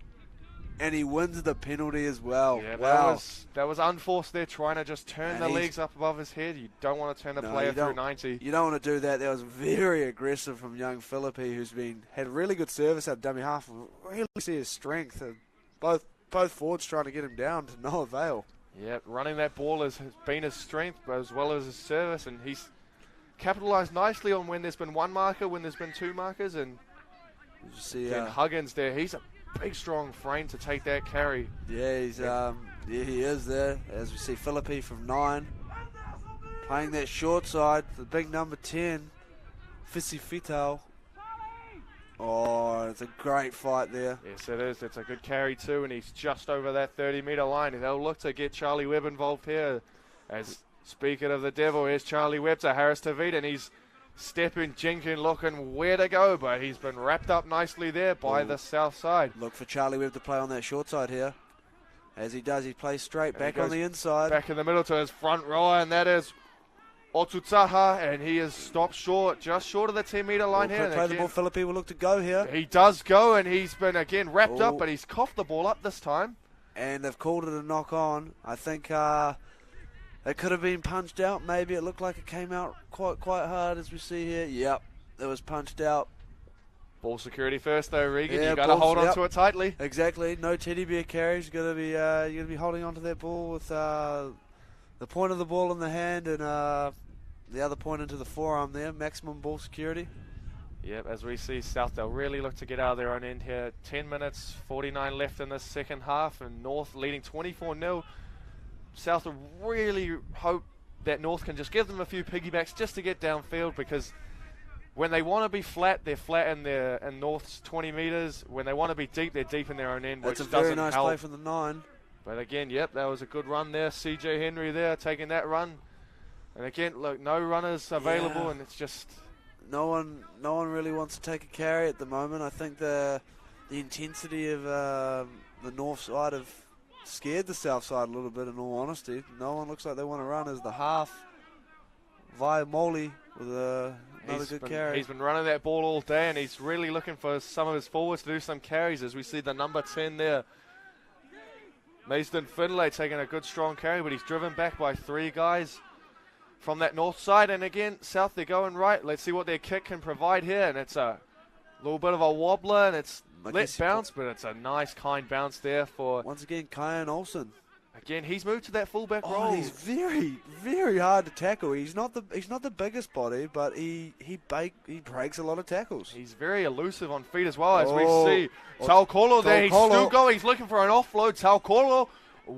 And he wins the penalty as well. Yeah, wow. that was unforced there, trying to just turn the legs up above his head. You don't want to turn the player through 90. You don't want to do that. That was very aggressive from young Philippi, who's had really good service at dummy half. Really see his strength. And both forwards trying to get him down to no avail. Yeah, running that ball has been his strength as well as his service, and he's capitalised nicely on when there's been one marker, when there's been two markers, and you see Huggins there. He's a big, strong frame to take that carry. Yeah, he is there. As we see Philippi from 9 playing that short side, the big number 10, Fisi Fitau. Oh, it's a great fight there. Yes, it is. It's a good carry too, and he's just over that 30-metre line. And they'll look to get Charlie Webb involved here. As speaking of the devil, here's Charlie Webb to Harris Tavita, and he's stepping, jinking, looking where to go, but he's been wrapped up nicely there by the south side. Look for Charlie Webb to play on that short side here. As he does, he plays straight back on the inside. Back in the middle to his front rower, and that is Otutaha, and he is stopped short, just short of the 10-metre line here. Play the ball, Philippi will look to go here. He does go, and he's been again wrapped up, but he's coughed the ball up this time. And they've called it a knock on. I think it could have been punched out. Maybe it looked like it came out quite hard, as we see here. Yep, it was punched out. Ball security first, though, Regan. Yeah, you got to hold on to it tightly. Exactly. No teddy bear carries. You're gonna be holding on to that ball with the point of the ball in the hand and the other point into the forearm there. Maximum ball security. Yep, as we see South, they'll really look to get out of their own end here. 10 minutes, 49 left in the second half, and North leading 24-0. South will really hope that North can just give them a few piggybacks just to get downfield, because when they want to be flat, they're flat in North's 20 metres. When they want to be deep, they're deep in their own end, which That's a doesn't very nice help. play from the 9. But again, yep, that was a good run there. CJ Henry there taking that run. And again, look, no runners available, and it's just... No one really wants to take a carry at the moment. I think the intensity of the North side have scared the South side a little bit, in all honesty. No one looks like they want to run as the half. Via Molly with another good carry. He's been running that ball all day, and he's really looking for some of his forwards to do some carries, as we see the number 10 there. Mason Finlay taking a good strong carry, but he's driven back by 3 guys from that north side. And again, South, they're going right. Let's see what their kick can provide here. And it's a little bit of a wobbler, and it's let bounce, but it's a nice, kind bounce there for... Once again, Kyan Olsen. Again, he's moved to that fullback role. He's very, very hard to tackle. He's not the biggest body, but he breaks a lot of tackles. He's very elusive on feet as well, as we see. Taukolo there, he's still going. He's looking for an offload. Taukolo,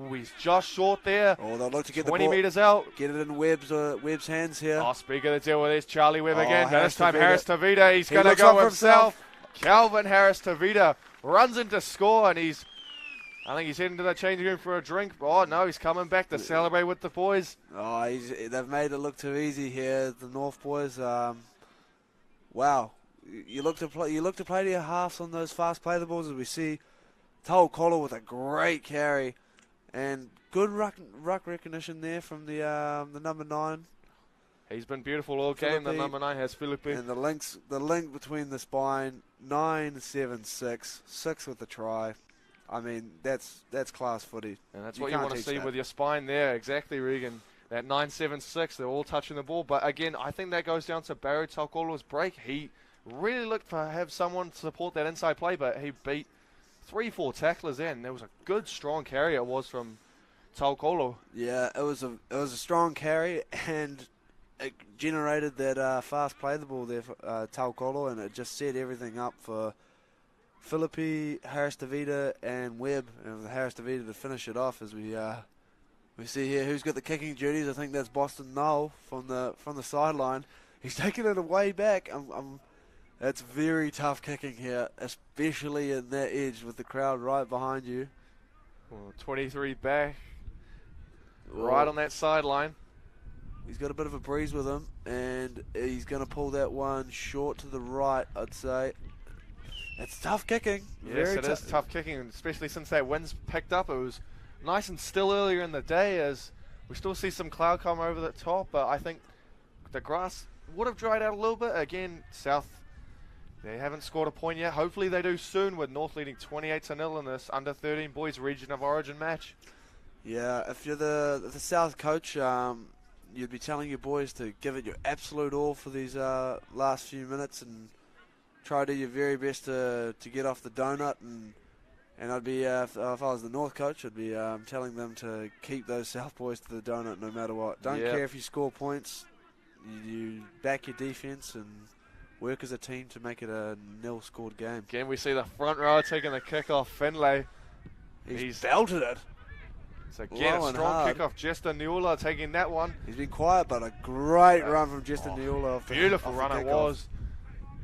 he's just short there. Oh, they'll look to get 20 the ball, metres out. Get it in Webb's hands here. Oh, speaking of the deal with this, Charlie Webb again. But this time, Tavita. Harris Tavita, he's going to go himself. Calvin Harris Tavita runs into score, and I think he's heading to the changing room for a drink. Oh, no, he's coming back to celebrate with the boys. Oh, they've made it look too easy here, the North boys. Wow. You look to play to your halves on those fast play the balls, as we see Tau Kolo with a great carry. And good ruck recognition there from the number 9. He's been beautiful all game. The number 9 has Philippe. And the link between the spine, 9-7-6, 6 with the try. I mean, that's class footy. And that's what you want to see with your spine there. Exactly, Regan. That 9-7-6, they're all touching the ball. But again, I think that goes down to Barry Taukolo's break. He really looked to have someone to support that inside play, but he beat 3-4 tacklers in. There was a good, strong carry it was from Taukolo. Yeah, it was a strong carry, and it generated that fast play the ball there for Taukolo, and it just set everything up for Philippi, Harris Tavita, and Webb, and Harris Tavita to finish it off. As we see here, who's got the kicking duties? I think that's Boston Noel from the sideline. He's taking it way back. That's very tough kicking here, especially in that edge with the crowd right behind you. Well, 23 back, right on that sideline. He's got a bit of a breeze with him, and he's going to pull that one short to the right, I'd say. It's tough kicking. Yes, it is tough kicking, especially since that wind's picked up. It was nice and still earlier in the day, as we still see some cloud come over the top, but I think the grass would have dried out a little bit. Again, South, they haven't scored a point yet. Hopefully they do soon, with North leading 28-0 in this under-13 boys region of origin match. Yeah, if you're the South coach, you'd be telling your boys to give it your absolute all for these last few minutes and try to do your very best to get off the donut. And I'd be, if I was the North coach, I'd be telling them to keep those South boys to the donut no matter what. Don't care if you score points. You back your defense and work as a team to make it a nil-scored game. Again, we see the front rower taking the kick-off. Finlay. He's belted it. So again, a strong kick-off. Jester Niula taking that one. He's been quiet, but a great run from Jester Niula. Beautiful run it was.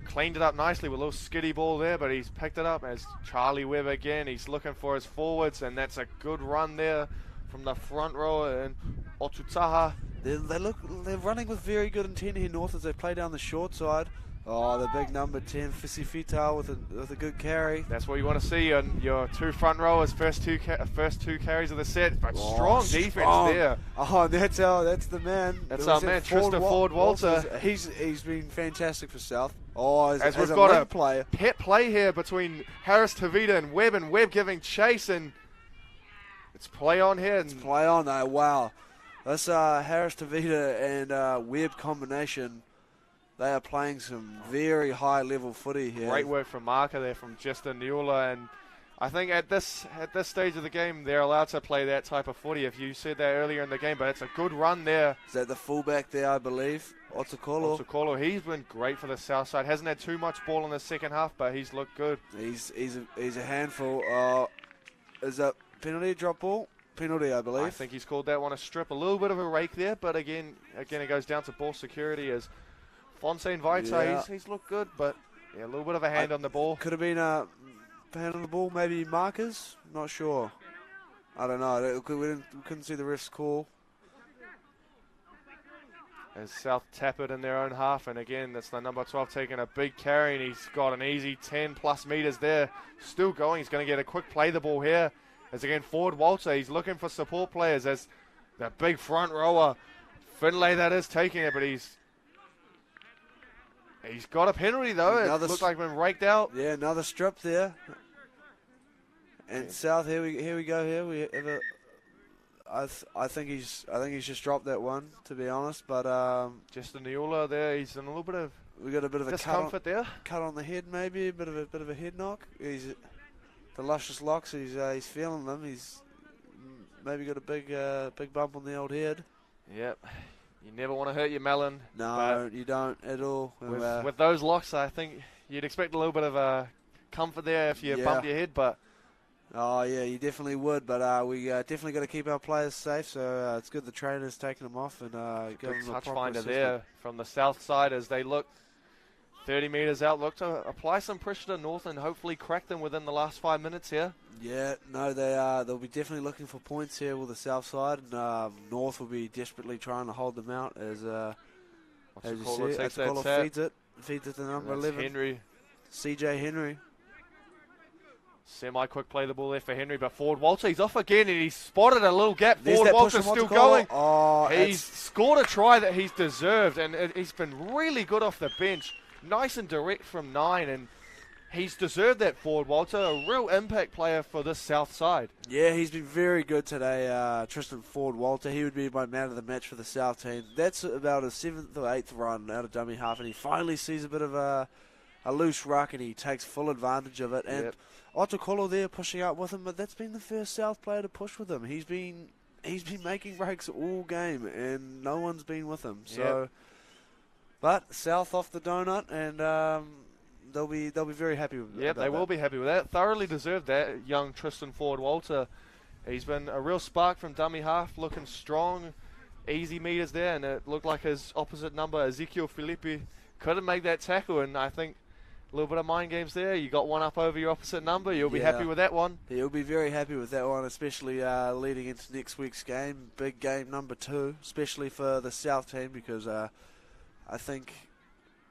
Cleaned it up nicely with a little skiddy ball there, but he's picked it up as Charlie Webb again. He's looking for his forwards, and that's a good run there from the front rower and Otutaha. They're running with very good intent here, North, as they play down the short side. Oh, the big number 10, Fisifita with a good carry. That's what you want to see on your two front rowers, first two carries of the set. But strong defense there. Oh, that's the man. That's our man, Tristan Ford Walter. He's been fantastic for South. Oh, as we've a got a player. pet play here between Harris Tavita and Webb giving chase, and it's play on here. It's play on though. Wow, this Harris Tavita and Webb combination. They are playing some very high-level footy here. Great work from Marker there from Jester Niula, and I think at this stage of the game, they're allowed to play that type of footy. If you said that earlier in the game, but it's a good run there. Is that the fullback there, I believe? Otukolo, he's been great for the South Side. Hasn't had too much ball in the second half, but he's looked good. He's a handful. Is that penalty, drop ball? Penalty, I believe. I think he's called that one a strip. A little bit of a rake there, but again it goes down to ball security as Fontaine Vaita, he's looked good, but a little bit of a hand on the ball. Could have been a hand on the ball, maybe markers, not sure. I don't know, we couldn't see the ref's call. As South tap it in their own half, and again, that's the number 12 taking a big carry, and he's got an easy 10+ meters there. Still going, he's going to get a quick play the ball here. As again, Ford Walter, he's looking for support players as the big front rower, Finlay that is taking it, but he's got a penalty though. It looked like been raked out. Yeah, another strip there. And South, here we go. Here we have a. I think he's just dropped that one, to be honest. But just the Niula there, he's in a little bit of. We got a bit of a discomfort there. Cut on the head, maybe a bit of a head knock. He's the luscious locks. He's feeling them. He's maybe got a big bump on the old head. Yep. You never want to hurt your melon. No, you don't at all. With those locks, I think you'd expect a little bit of comfort there if you bumped your head, but. Oh, yeah, you definitely would, but we definitely got to keep our players safe, so it's good the trainer's taking them off and giving them a touch proper finder assessment. there from the South side as they look 30 metres out, look to apply some pressure to North and hopefully crack them within the last 5 minutes here. Yeah, no, they'll be definitely looking for points here with the South side, and North will be desperately trying to hold them out as you see, Otukolo feeds it to number 11. Henry. CJ Henry. Semi-quick play the ball there for Henry, but Ford Walter, he's off again and he's spotted a little gap. Ford Walter's still going. Oh, he's scored a try that he's deserved, and he's been really good off the bench. Nice and direct from 9, and he's deserved that, Ford Walter. A real impact player for this South side. Yeah, he's been very good today, Tristan Ford Walter. He would be my man of the match for the South team. That's about his 7th or 8th run out of dummy half, and he finally sees a bit of a loose ruck, and he takes full advantage of it. And Otukolo there pushing out with him, but that's been the first South player to push with him. He's been making breaks all game, and no one's been with him. So, but South off the donut, and they'll be very happy with that. Yeah, they will be happy with that. Thoroughly deserved that, young Tristan Ford Walter. He's been a real spark from dummy half, looking strong, easy meters there, and it looked like his opposite number, Ezekiel Filippi, couldn't make that tackle, and I think A little bit of mind games there. You got one up over your opposite number. You'll be happy with that one. He'll be very happy with that one, especially leading into next week's game. Big game number 2, especially for the South team, because I think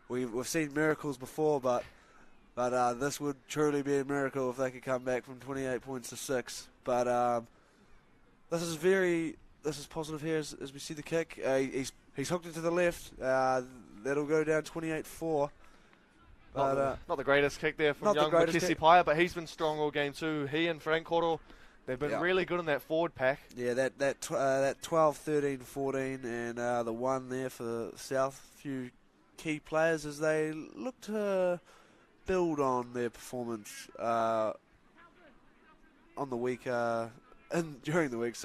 we've seen miracles before, but this would truly be a miracle if they could come back from 28 points to 6. But this is positive here as we see the kick. He's hooked it to the left. That'll go down 28-4. Not the greatest kick there from young Makisi Paya, but he's been strong all game too. He and Frank Cotto, they've been really good in that forward pack. Yeah, that 12, 13, 14, and the one there for the South. Few key players as they look to build on their performance on the week during the week,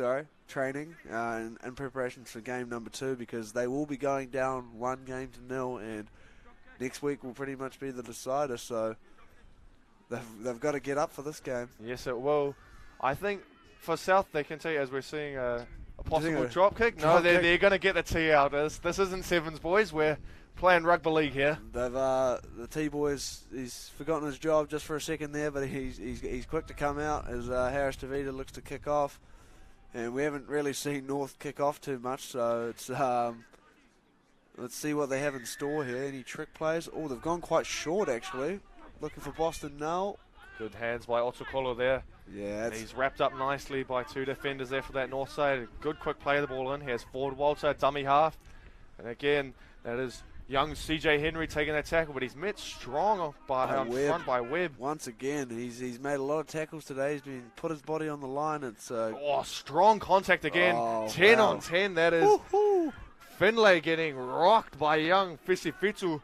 training and preparations for game number 2, because they will be going down 1-0, and next week will pretty much be the decider. So they've got to get up for this game. Yes, it will. I think for South they can take, as we're seeing a possible drop kick. No, they're going to get the tee out. This isn't Sevens, boys. We're playing rugby league here. They've the T-boys, he's forgotten his job just for a second there, but he's quick to come out as Harris DeVita looks to kick off. And we haven't really seen North kick off too much, so it's let's see what they have in store here. Any trick plays? Oh, they've gone quite short actually. Looking for Boston now. Good hands by Otokolo there. Yeah, he's wrapped up nicely by 2 defenders there for that north side. Good quick play of the ball in. Here's Ford Walter, dummy half. And again, that is young CJ Henry taking that tackle, but he's met strong front by Webb. Once again, he's made a lot of tackles today. He's been put his body on the line. It's strong contact again. 10 on 10. That is Finlay getting rocked by young Fisifitu.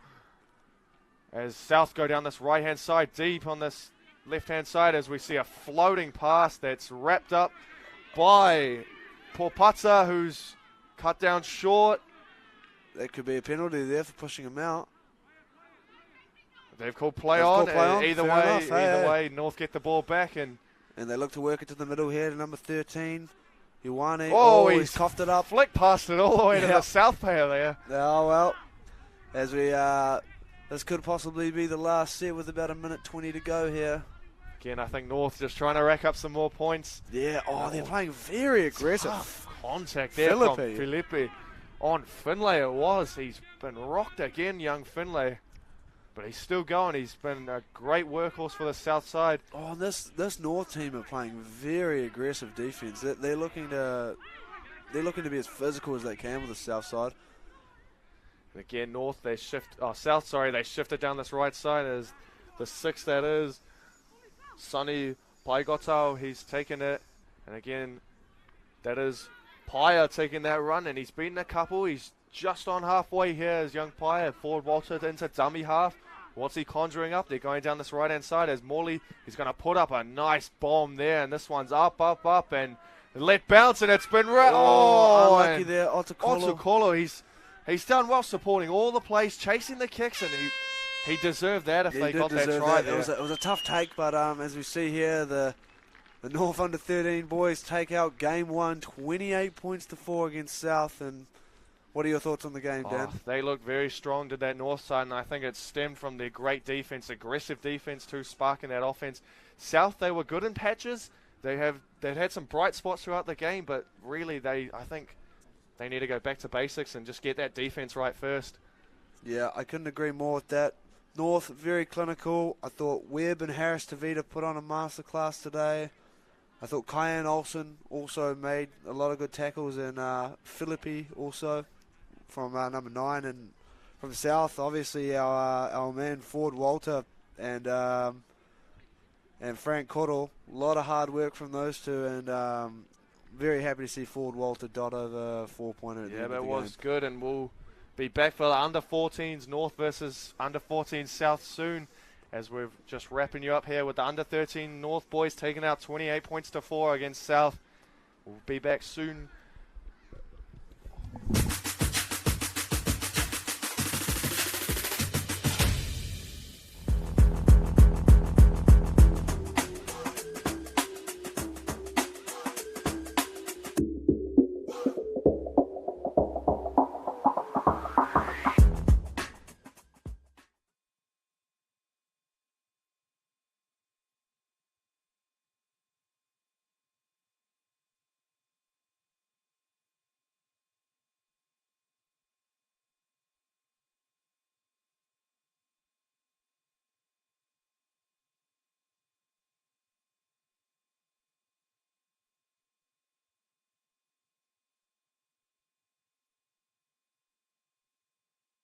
As South go down this right-hand side, deep on this left-hand side, as we see a floating pass that's wrapped up by Popatsa, who's cut down short. That could be a penalty there for pushing him out. They've called play on. Either way, North get the ball back. And they look to work it to the middle here to number 13, Ioane. He's coughed it up. Flick past it all the way to the South player there. Oh, well, as we, this could possibly be the last set with about 1:20 to go here. Again, I think North just trying to rack up some more points. Yeah, they're playing very aggressive. Tough contact there from Felipe. On Finlay it was. He's been rocked again, young Finlay. But he's still going. He's been a great workhorse for the South side. Oh, this North team are playing very aggressive defense. They're looking to be as physical as they can with the South side. And again, North they shifted down this right side as the 6 that is Sonny Paigotau. He's taken it, and again that is Paya taking that run, and he's beaten a couple. He's just on halfway here as young Paya. Ford Walter into dummy half. What's he conjuring up? They're going down this right-hand side as Morley. He's going to put up a nice bomb there, and this one's up, and let bounce, and it's been unlucky there, Otokolo. He's done well supporting all the plays, chasing the kicks, and he deserved that if they got that try there. It was a tough take, but as we see here, the North under-13 boys take out game 1, 28 points to 4 against South. And what are your thoughts on the game, Dan? They look very strong to that North side, and I think it stemmed from their great defense, aggressive defense too, sparking that offense. South, they were good in patches. They've had some bright spots throughout the game, but really I think they need to go back to basics and just get that defense right first. Yeah, I couldn't agree more with that. North, very clinical. I thought Webb and Harris DeVita put on a masterclass today. I thought Kyan Olsen also made a lot of good tackles, and Philippi also from number 9, and from South, obviously our man Ford Walter and Frank Cotto. A lot of hard work from those two, and very happy to see Ford Walter dot over 4-pointer. Yeah, that was good, and we'll be back for the under-14s North versus under-14 South soon, as we're just wrapping you up here with the under-13 North boys taking out 28 points to 4 against South. We'll be back soon